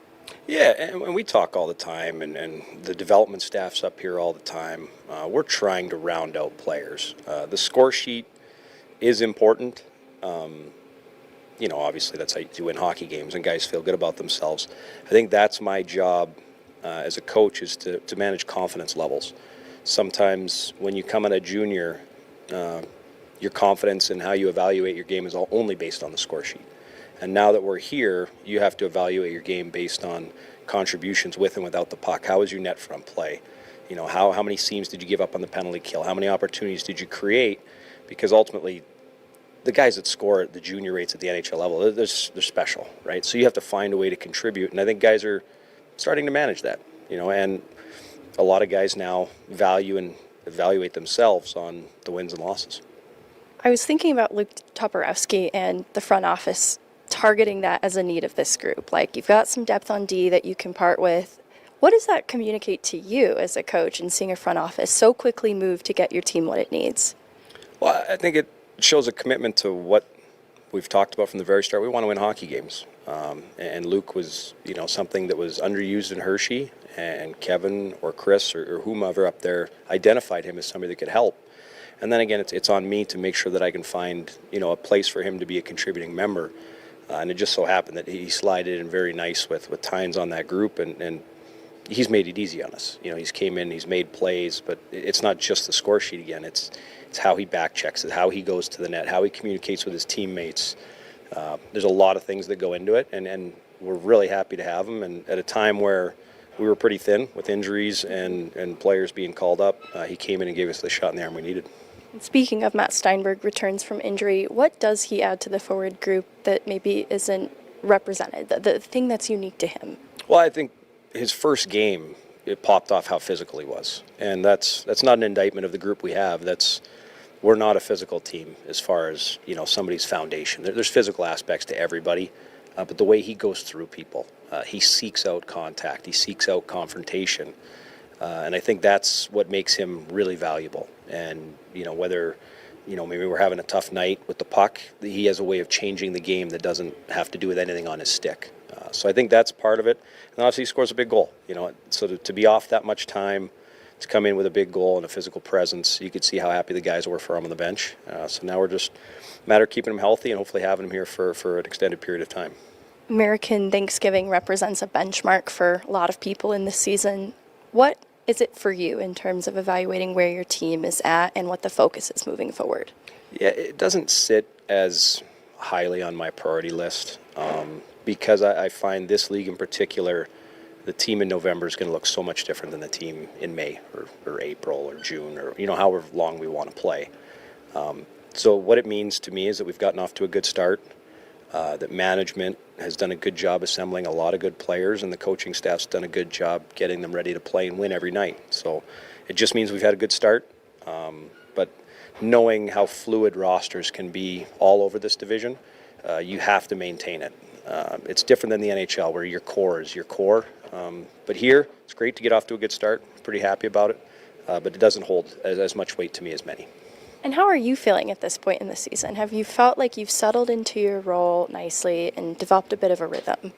Yeah, and we talk all the time, and the development staff's up here all the time. We're trying to round out players. The score sheet is important. Obviously that's how you win hockey games, and guys feel good about themselves. I think that's my job as a coach is to manage confidence levels. Sometimes when you come in a junior, your confidence in how you evaluate your game is only based on the score sheet. And now that we're here, you have to evaluate your game based on contributions with and without the puck. How was your net front play? How many seams did you give up on the penalty kill? How many opportunities did you create? Because ultimately, the guys that score at the junior rates at the NHL level, they're special, right? So you have to find a way to contribute. And I think guys are starting to manage that, and a lot of guys now value and evaluate themselves on the wins and losses. I was thinking about Luke Toporowski and the front office targeting that as a need of this group. Like, you've got some depth on D that you can part with. What does that communicate to you as a coach and seeing a front office so quickly move to get your team what it needs? Well, I think it shows a commitment to what we've talked about from the very start. We want to win hockey games. And Luke was, something that was underused in Hershey, and Kevin or Chris or whomever up there identified him as somebody that could help. And then again, it's on me to make sure that I can find, a place for him to be a contributing member. And it just so happened that he slided in very nice with Tynes on that group, and he's made it easy on us. He's came in, he's made plays, but it's not just the score sheet again. It's how he back checks it, how he goes to the net, how he communicates with his teammates. There's a lot of things that go into it, and we're really happy to have him. And at a time where we were pretty thin with injuries and players being called up, he came in and gave us the shot in the arm we needed. Speaking of Matt Steinberg returns from injury, what does he add to the forward group that maybe isn't represented, the thing that's unique to him? Well, I think his first game, it popped off how physical he was. And that's not an indictment of the group we have. We're not a physical team as far as, somebody's foundation. There's physical aspects to everybody, but the way he goes through people, he seeks out contact, he seeks out confrontation. And I think that's what makes him really valuable. And, whether, maybe we're having a tough night with the puck, he has a way of changing the game that doesn't have to do with anything on his stick. So I think that's part of it. And obviously he scores a big goal, so to be off that much time, to come in with a big goal and a physical presence, you could see how happy the guys were for him on the bench. So now we're just a matter of keeping him healthy and hopefully having him here for an extended period of time. American Thanksgiving represents a benchmark for a lot of people in this season. What is it for you in terms of evaluating where your team is at and what the focus is moving forward? Yeah, it doesn't sit as highly on my priority list because I find this league in particular, the team in November is going to look so much different than the team in May or April or June or, however long we want to play. So what it means to me is that we've gotten off to a good start, that management has done a good job assembling a lot of good players, and the coaching staff's done a good job getting them ready to play and win every night. So it just means we've had a good start. But knowing how fluid rosters can be all over this division, you have to maintain it. It's different than the NHL where your core is your core. But here, it's great to get off to a good start. Pretty happy about it. But it doesn't hold as much weight to me as many. And how are you feeling at this point in the season? Have you felt like you've settled into your role nicely and developed a bit of a rhythm?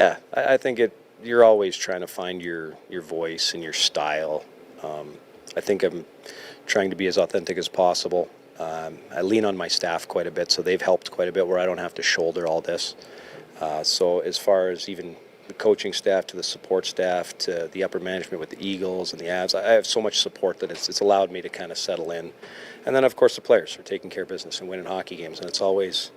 Yeah, I think you're always trying to find your voice and your style. I think I'm trying to be as authentic as possible. I lean on my staff quite a bit, so they've helped quite a bit where I don't have to shoulder all this. So as far as even the coaching staff to the support staff to the upper management with the Eagles and the Avs, I have so much support that it's allowed me to kind of settle in. And then, of course, the players are taking care of business and winning hockey games, and it's always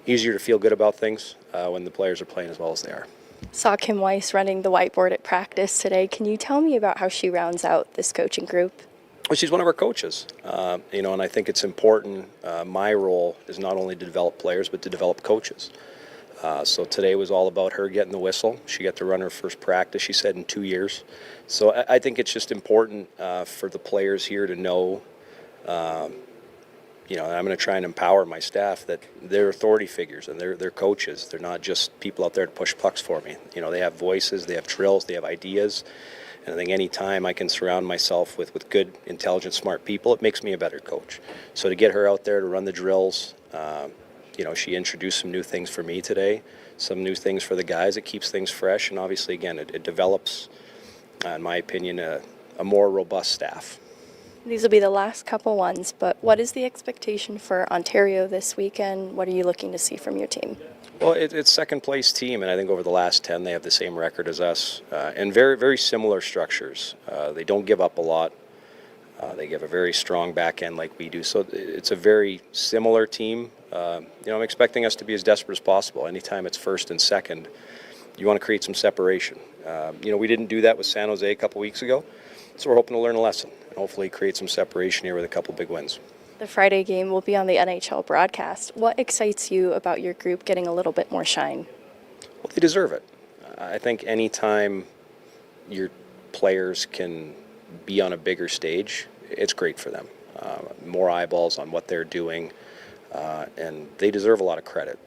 easier to feel good about things when the players are playing as well as they are. Saw Kim Weiss running the whiteboard at practice today. Can you tell me about how she rounds out this coaching group? Well, she's one of our coaches, and I think it's important. My role is not only to develop players, but to develop coaches. So today was all about her getting the whistle. She got to run her first practice, she said, in 2 years. So I think it's just important for the players here to know, I'm going to try and empower my staff that they're authority figures and they're coaches. They're not just people out there to push pucks for me. They have voices, they have drills, they have ideas. And I think any time I can surround myself with good, intelligent, smart people, it makes me a better coach. So to get her out there to run the drills, she introduced some new things for me today, some new things for the guys. It keeps things fresh, and obviously, again, it develops, in my opinion, a more robust staff. These will be the last couple ones, but what is the expectation for Ontario this weekend? What are you looking to see from your team? Well, it's second-place team, and I think over the last 10, they have the same record as us, and very, very similar structures. They don't give up a lot. They give a very strong back end like we do. So it's a very similar team. I'm expecting us to be as desperate as possible. Anytime it's first and second, you want to create some separation. We didn't do that with San Jose a couple weeks ago, so we're hoping to learn a lesson and hopefully create some separation here with a couple big wins. The Friday game will be on the NHL broadcast. What excites you about your group getting a little bit more shine? Well, they deserve it. I think anytime your players can be on a bigger stage, it's great for them. More eyeballs on what they're doing, and they deserve a lot of credit.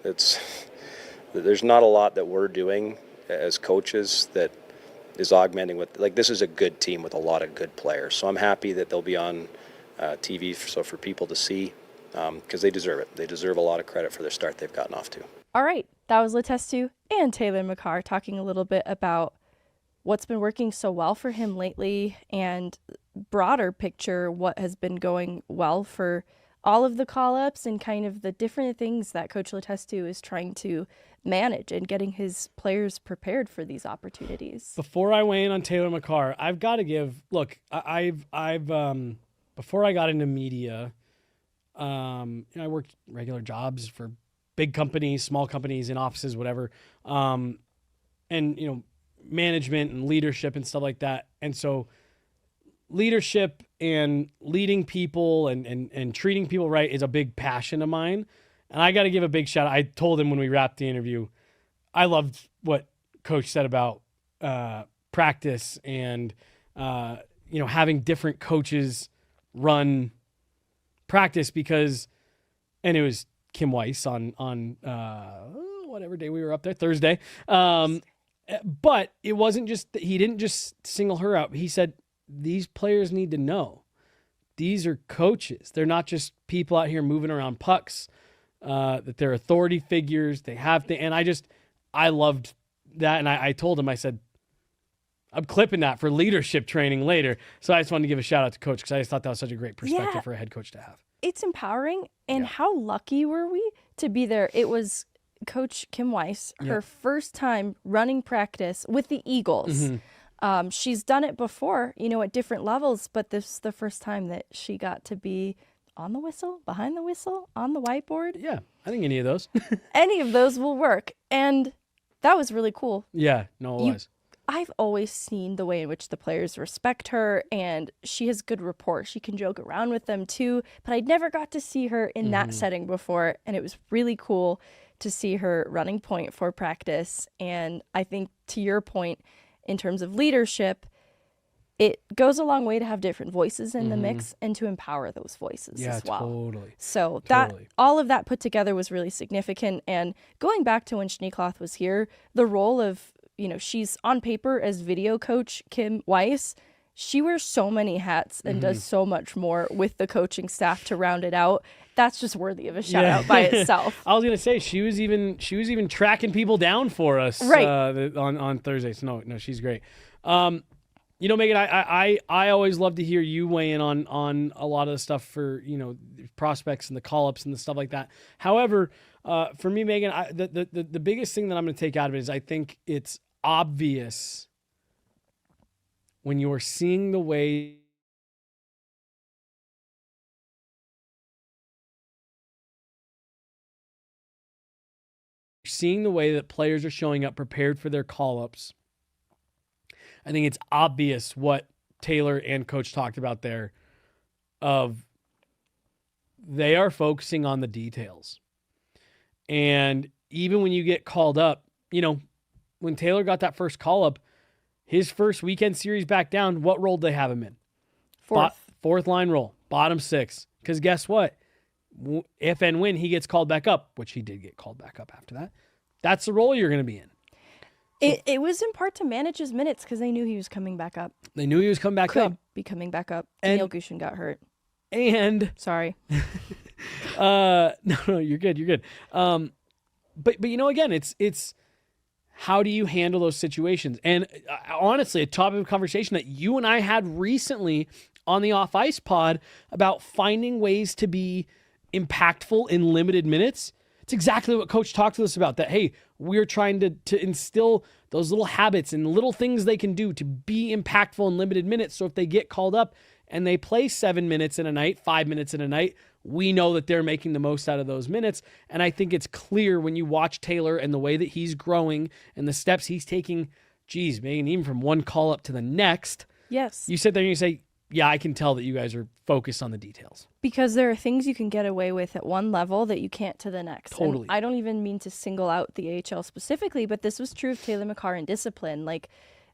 There's not a lot that we're doing as coaches that is augmenting with, this is a good team with a lot of good players. So I'm happy that they'll be on TV for people to see, because they deserve it. They deserve a lot of credit for their start they've gotten off to. All right, that was Latestu and Taylor Makar talking a little bit about what's been working so well for him lately and broader picture, what has been going well for all of the call-ups and kind of the different things that Coach Letestu is trying to manage and getting his players prepared for these opportunities. Before I weigh in on Taylor Makar, I've got to give, look, I've before I got into media, I worked regular jobs for big companies, small companies, in offices, whatever. And, management and leadership and stuff like that. And so leadership and leading people and treating people right is a big passion of mine. And I got to give a big shout out. I told him when we wrapped the interview, I loved what Coach said about practice and, having different coaches run practice because, and it was Kim Weiss on whatever day we were up there, Thursday. But it wasn't just, he didn't just single her out. He said, these players need to know these are coaches. They're not just people out here moving around pucks, that they're authority figures. They have to, and I loved that. And I told him, I said, I'm clipping that for leadership training later. So I just wanted to give a shout out to Coach because I just thought that was such a great perspective for a head coach to have. It's empowering. And how lucky were we to be there? It was Coach Kim Weiss, her first time running practice with the Eagles. Mm-hmm. She's done it before, at different levels, but this is the first time that she got to be on the whistle, behind the whistle, on the whiteboard. Yeah, I think any of those. Any of those will work. And that was really cool. Yeah, no, it was. I've always seen the way in which the players respect her, and she has good rapport. She can joke around with them too, but I never got to see her in that setting before, and it was really cool to see her running point for practice. And I think, to your point, in terms of leadership, it goes a long way to have different voices in the mix and to empower those voices as well. Totally. So that all of that put together was really significant. And going back to when Schneekloth was here, the role of, she's on paper as video coach Kim Weiss. She wears so many hats and does so much more with the coaching staff to round it out. That's just worthy of a shout out by itself. I was gonna say she was even tracking people down for us on Thursday. So no, she's great. Meghan, I always love to hear you weigh in on a lot of the stuff for, prospects and the call-ups and the stuff like that. However, for me, Meghan, the biggest thing that I'm going to take out of it is I think it's obvious when you're seeing the way that players are showing up prepared for their call-ups. I think it's obvious what Taylor and Coach talked about there of they are focusing on the details. And even when you get called up, when Taylor got that first call up, his first weekend series back down, what role did they have him in? Fourth line role, bottom six. Because guess what? If and when he gets called back up, which he did get called back up after that, that's the role you're going to be in. It was in part to manage his minutes because they knew he was coming back up. They knew he was coming back up. Could be coming back up. Daniel Gushin got hurt. And sorry. No, you're good. But again, it's how do you handle those situations? And honestly, a topic of conversation that you and I had recently on the Off Ice pod about finding ways to be impactful in limited minutes. It's exactly what Coach talked to us about, that, hey, we're trying to instill those little habits and little things they can do to be impactful in limited minutes. So if they get called up and they play 7 minutes in a night, 5 minutes in a night, we know that they're making the most out of those minutes. And I think it's clear when you watch Taylor and the way that he's growing and the steps he's taking, geez, man, even from one call up to the next. Yes. You sit there and you say, yeah, I can tell that you guys are focused on the details. Because there are things you can get away with at one level that you can't to the next. Totally. And I don't even mean to single out the AHL specifically, but this was true of Taylor Makar in discipline. Like,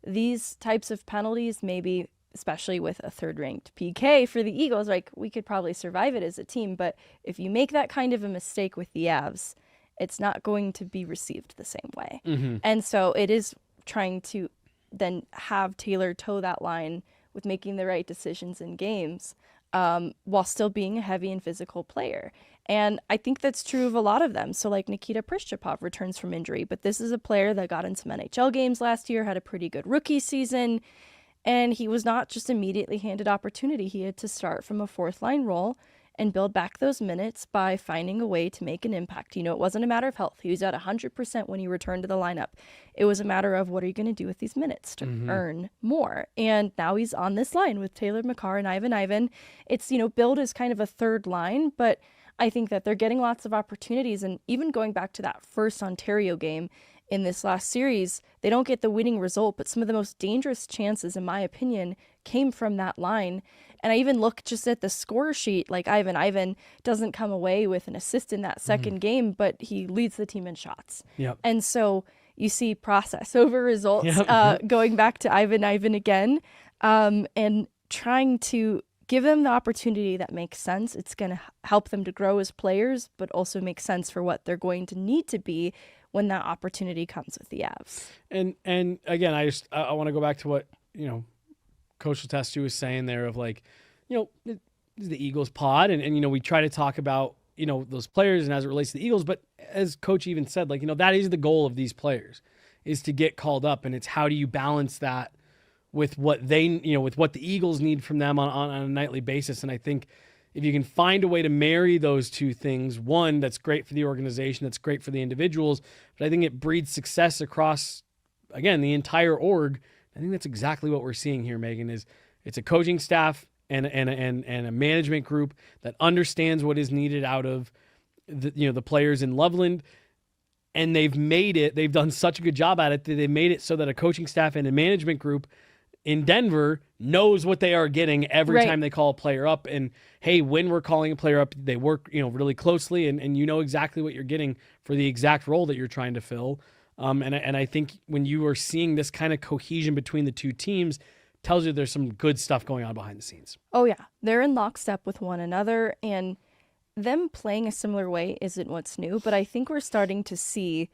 these types of penalties, maybe, especially with a third-ranked PK for the Eagles, like, we could probably survive it as a team. But if you make that kind of a mistake with the Avs, it's not going to be received the same way. Mm-hmm. And so it is trying to then have Taylor toe that line with making the right decisions in games, while still being a heavy and physical player. And I think that's true of a lot of them. So like Nikita Prishchapov returns from injury, but this is a player that got in some NHL games last year, had a pretty good rookie season, and he was not just immediately handed opportunity. He had to start from a fourth line role and build back those minutes by finding a way to make an impact. It wasn't a matter of health. He was at 100% when he returned to the lineup. It was a matter of, what are you going to do with these minutes to earn more? And now he's on this line with Taylor Makar and Ivan. It's, billed as kind of a third line, but I think that they're getting lots of opportunities. And even going back to that first Ontario game in this last series, they don't get the winning result, but some of the most dangerous chances, in my opinion, came from that line. And I even look just at the score sheet, like Ivan doesn't come away with an assist in that second game, but he leads the team in shots. Yep. And so you see process over results, going back to Ivan again, and trying to give them the opportunity that makes sense. It's going to help them to grow as players, but also make sense for what they're going to need to be when that opportunity comes with the Avs. And again, I want to go back to what, Coach Letestu was saying there of, like, the Eagles pod, and we try to talk about, those players and as it relates to the Eagles, but as Coach even said, like, that is the goal of these players, is to get called up, and it's how do you balance that with what they, with what the Eagles need from them on a nightly basis. And I think if you can find a way to marry those two things, one, that's great for the organization, that's great for the individuals, but I think it breeds success across, again, the entire org. I think that's exactly what we're seeing here, Meghan, is it's a coaching staff and a management group that understands what is needed out of the players in Loveland. And they've done such a good job at it that they made it so that a coaching staff and a management group in Denver knows what they are getting every time they call a player up. And hey, when we're calling a player up, they work, really closely, and you know exactly what you're getting for the exact role that you're trying to fill. And I think when you are seeing this kind of cohesion between the two teams, tells you there's some good stuff going on behind the scenes. Oh yeah, they're in lockstep with one another, and them playing a similar way isn't what's new, but I think we're starting to see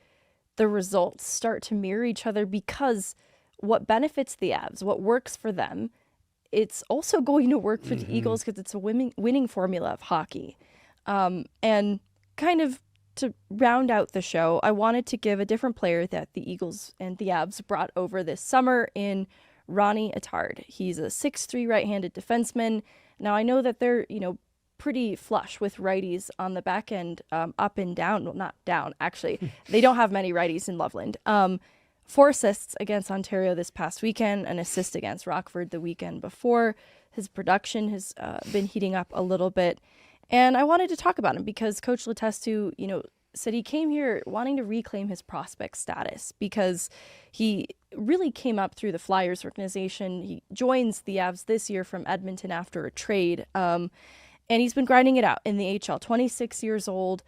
the results start to mirror each other, because what benefits the Avs, what works for them, it's also going to work for the Eagles, because it's a winning formula of hockey. And kind of to round out the show, I wanted to give a different player that the Eagles and the Avs brought over this summer in Ronnie Attard. He's a 6'3" right-handed defenseman. Now, I know that they're, pretty flush with righties on the back end, up and down. Well, not down, actually. They don't have many righties in Loveland. 4 assists against Ontario this past weekend, an assist against Rockford the weekend before. His production has been heating up a little bit. And I wanted to talk about him because Coach Letestu, said he came here wanting to reclaim his prospect status, because he really came up through the Flyers organization. He joins the Avs this year from Edmonton after a trade. And he's been grinding it out in the HL, 26 years old,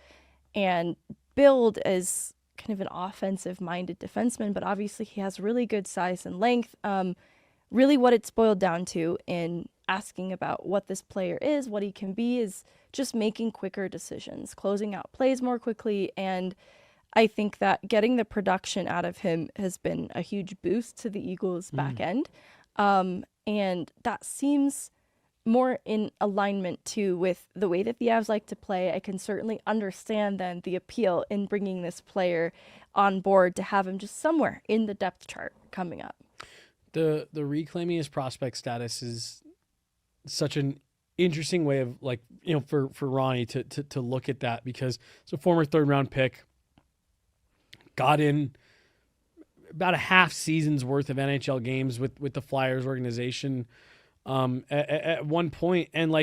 and billed as kind of an offensive-minded defenseman, but obviously he has really good size and length. Really what it's boiled down to in asking about what this player is, what he can be, is just making quicker decisions, closing out plays more quickly, and I think that getting the production out of him has been a huge boost to the Eagles' back end. And that seems more in alignment too with the way that the Avs like to play. I can certainly understand then the appeal in bringing this player on board to have him just somewhere in the depth chart coming up. The reclaiming his prospect status is such an interesting way of, for Ronnie to look at that, because it's a former 3rd round pick, got in about a half season's worth of NHL games with the Flyers organization at one point, and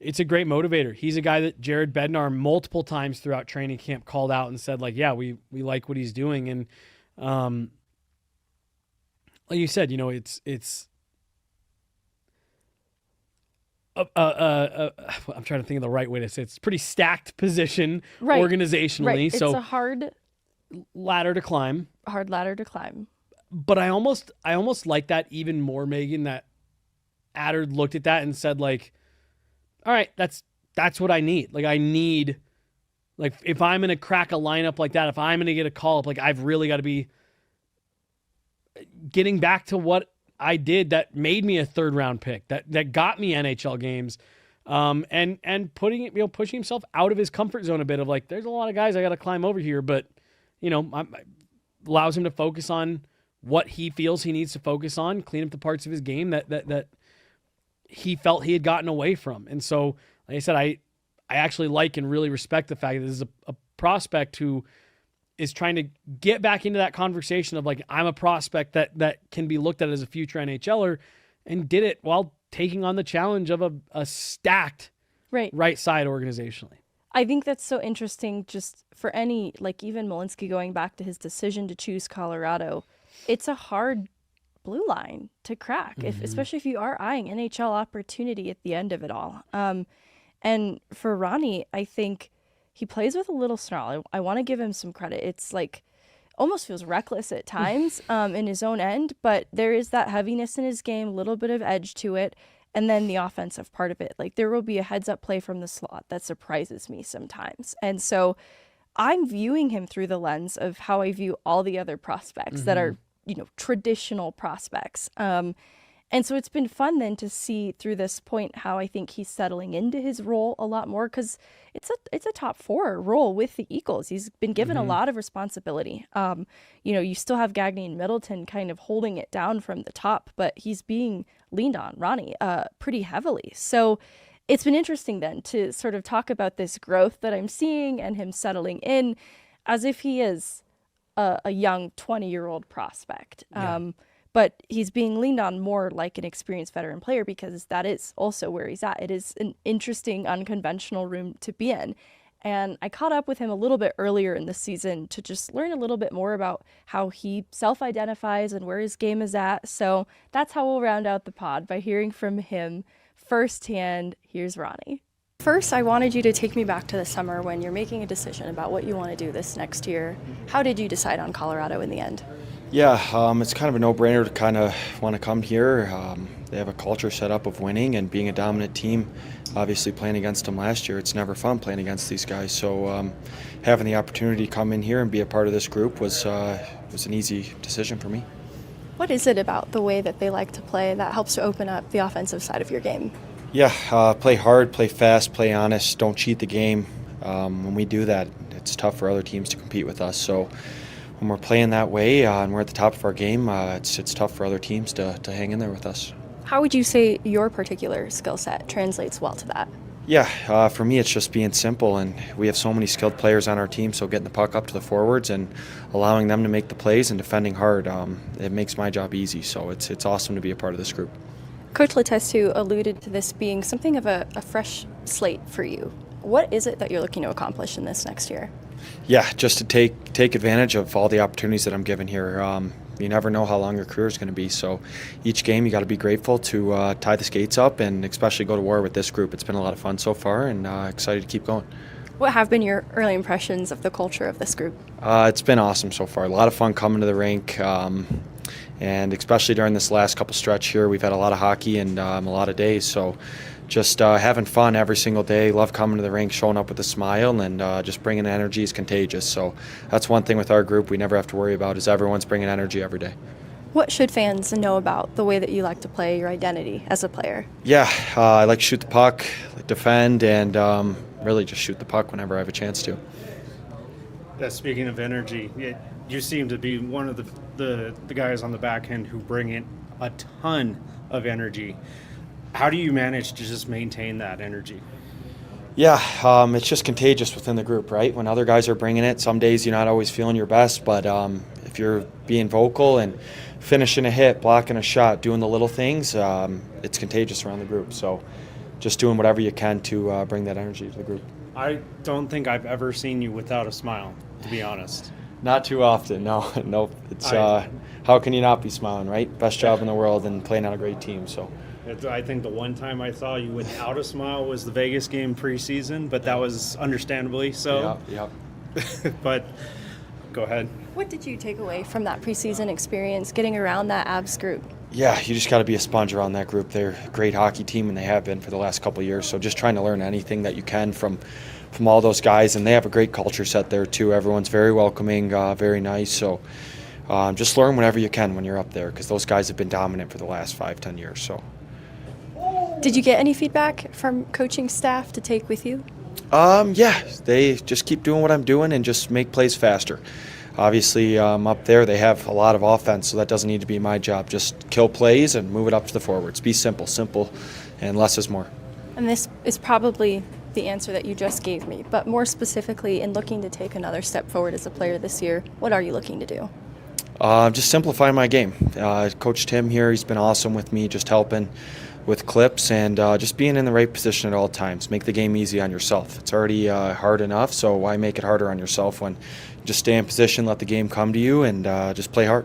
it's a great motivator. He's a guy that Jared Bednar multiple times throughout training camp called out and said, we like what he's doing. And like you said, it's I'm trying to think of the right way to say it. It's a pretty stacked position organizationally. Right. So it's a hard ladder to climb. But I almost like that even more, Megan, that Attard looked at that and said, all right, that's what I need. I need, if I'm going to crack a lineup like that, if I'm going to get a call up, I've really got to be getting back to what I did that made me a 3rd round pick, that got me NHL games, and pushing himself out of his comfort zone a bit of there's a lot of guys I got to climb over here, but allows him to focus on what he feels he needs to focus on, clean up the parts of his game that he felt he had gotten away from. And so, like I said, I actually like and really respect the fact that this is a prospect who is trying to get back into that conversation of I'm a prospect that can be looked at as a future NHLer, and did it while taking on the challenge of a stacked right side organizationally. I think that's so interesting, just for any, even Malinsky going back to his decision to choose Colorado. It's a hard blue line to crack, especially if you are eyeing NHL opportunity at the end of it all. And for Ronnie, I think he plays with a little snarl. I want to give him some credit. It's almost feels reckless at times in his own end, but there is that heaviness in his game, a little bit of edge to it. And then the offensive part of it, there will be a heads up play from the slot that surprises me sometimes. And so I'm viewing him through the lens of how I view all the other prospects that are, traditional prospects. And so it's been fun then to see through this point how I think he's settling into his role a lot more, because it's a top 4 role with the Eagles. He's been given a lot of responsibility. You still have Gagné and Middleton kind of holding it down from the top, but he's being leaned on, Ronnie, pretty heavily. So it's been interesting then to sort of talk about this growth that I'm seeing and him settling in as if he is a young 20-year-old prospect. But he's being leaned on more like an experienced veteran player, because that is also where he's at. It is an interesting, unconventional room to be in. And I caught up with him a little bit earlier in the season to just learn a little bit more about how he self-identifies and where his game is at. So that's how we'll round out the pod, by hearing from him firsthand. Here's Ronnie. First, I wanted you to take me back to the summer when you're making a decision about what you want to do this next year. How did you decide on Colorado in the end? Yeah, it's kind of a no-brainer to kind of want to come here. They have a culture set up of winning and being a dominant team. Obviously, playing against them last year, it's never fun playing against these guys. So having the opportunity to come in here and be a part of this group was an easy decision for me. What is it about the way that they like to play that helps to open up the offensive side of your game? Yeah, play hard, play fast, play honest, don't cheat the game. When we do that, it's tough for other teams to compete with us. So when we're playing that way and we're at the top of our game, it's tough for other teams to hang in there with us. How would you say your particular skill set translates well to that? Yeah, for me it's just being simple, and we have so many skilled players on our team, so getting the puck up to the forwards and allowing them to make the plays and defending hard, it makes my job easy, so it's awesome to be a part of this group. Coach Letestu alluded to this being something of a fresh slate for you. What is it that you're looking to accomplish in this next year? Yeah, just to take advantage of all the opportunities that I'm given here. You never know how long your career is going to be, so each game you got to be grateful to tie the skates up and especially go to war with this group. It's been a lot of fun so far, and excited to keep going. What have been your early impressions of the culture of this group? It's been awesome so far. A lot of fun coming to the rink, and especially during this last couple stretch here, we've had a lot of hockey and a lot of days, so just having fun every single day. Love coming to the rink, showing up with a smile, and just bringing energy is contagious. So that's one thing with our group we never have to worry about, is everyone's bringing energy every day. What should fans know about the way that you like to play, your identity as a player? Yeah, I like to shoot the puck, like defend, and really just shoot the puck whenever I have a chance to. Speaking of energy, you seem to be one of the guys on the back end who bring in a ton of energy. How do you manage to just maintain that energy? Yeah, it's just contagious within the group, right? When other guys are bringing it, some days you're not always feeling your best, but if you're being vocal and finishing a hit, blocking a shot, doing the little things, it's contagious around the group. So just doing whatever you can to bring that energy to the group. I don't think I've ever seen you without a smile, to be honest. Not too often, no. It's how can you not be smiling, right? Best job in the world and playing on a great team, so. I think the one time I saw you without a smile was the Vegas game preseason, but that was understandably so. Yeah. But go ahead. What did you take away from that preseason experience, getting around that Avs group? Yeah, you just got to be a sponge around that group. They're a great hockey team, and they have been for the last couple of years. So just trying to learn anything that you can from all those guys, and they have a great culture set there too. Everyone's very welcoming, very nice. So just learn whatever you can when you're up there, because those guys have been dominant for the last 5-10 years. So. Did you get any feedback from coaching staff to take with you? Yeah, they just keep doing what I'm doing and just make plays faster. Obviously, up there they have a lot of offense, so that doesn't need to be my job. Just kill plays and move it up to the forwards. Be simple, and less is more. And this is probably the answer that you just gave me, but more specifically, in looking to take another step forward as a player this year, what are you looking to do? Just simplifying my game. Coach Tim here, he's been awesome with me, just helping with clips and just being in the right position at all times. Make the game easy on yourself. It's already hard enough, so why make it harder on yourself when you just stay in position, let the game come to you, and just play hard.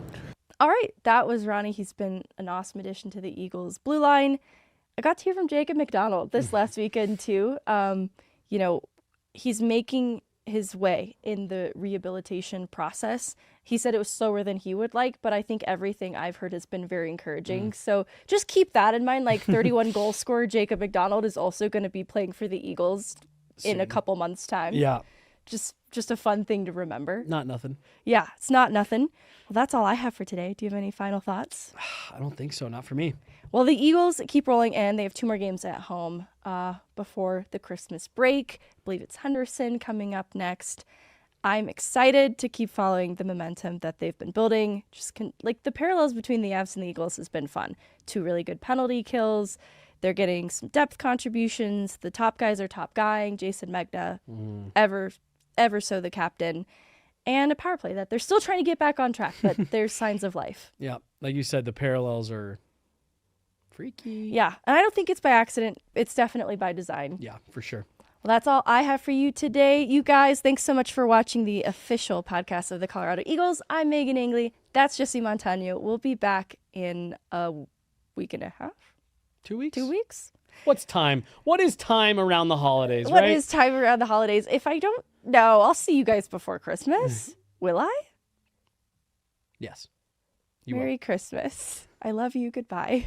All right, that was Ronnie. He's been an awesome addition to the Eagles blue line. I got to hear from Jacob McDonald this last weekend too. He's making his way in the rehabilitation process. He said it was slower than he would like, but I think everything I've heard has been very encouraging. So just keep that in mind. Like 31 goal scorer Jacob McDonald is also going to be playing for the Eagles in a couple months' time. Yeah. Just a fun thing to remember. Not nothing. Yeah, it's not nothing. Well, that's all I have for today. Do you have any final thoughts? I don't think so. Not for me. Well, the Eagles keep rolling in. They have 2 more games at home before the Christmas break. I believe it's Henderson coming up next. I'm excited to keep following the momentum that they've been building. Like the parallels between the Avs and the Eagles has been fun. 2 really good penalty kills. They're getting some depth contributions. The top guys are top guying. Jayson Megna, ever so the captain. And a power play that they're still trying to get back on track, but there's signs of life. Yeah, like you said, the parallels are freaky. Yeah, and I don't think it's by accident. It's definitely by design. Yeah, for sure. Well, Well, that's all I have for you today. You guys, thanks so much for watching the official podcast of the Colorado Eagles. I'm Meghan Angley. That's Jesse Montano. We'll be back in a week and a half. 2 weeks? 2 weeks? What's time? What is time around the holidays, What right? is time around the holidays? If I don't know, I'll see you guys before Christmas. Will I? Yes. You will. Merry Christmas. I love you. Goodbye.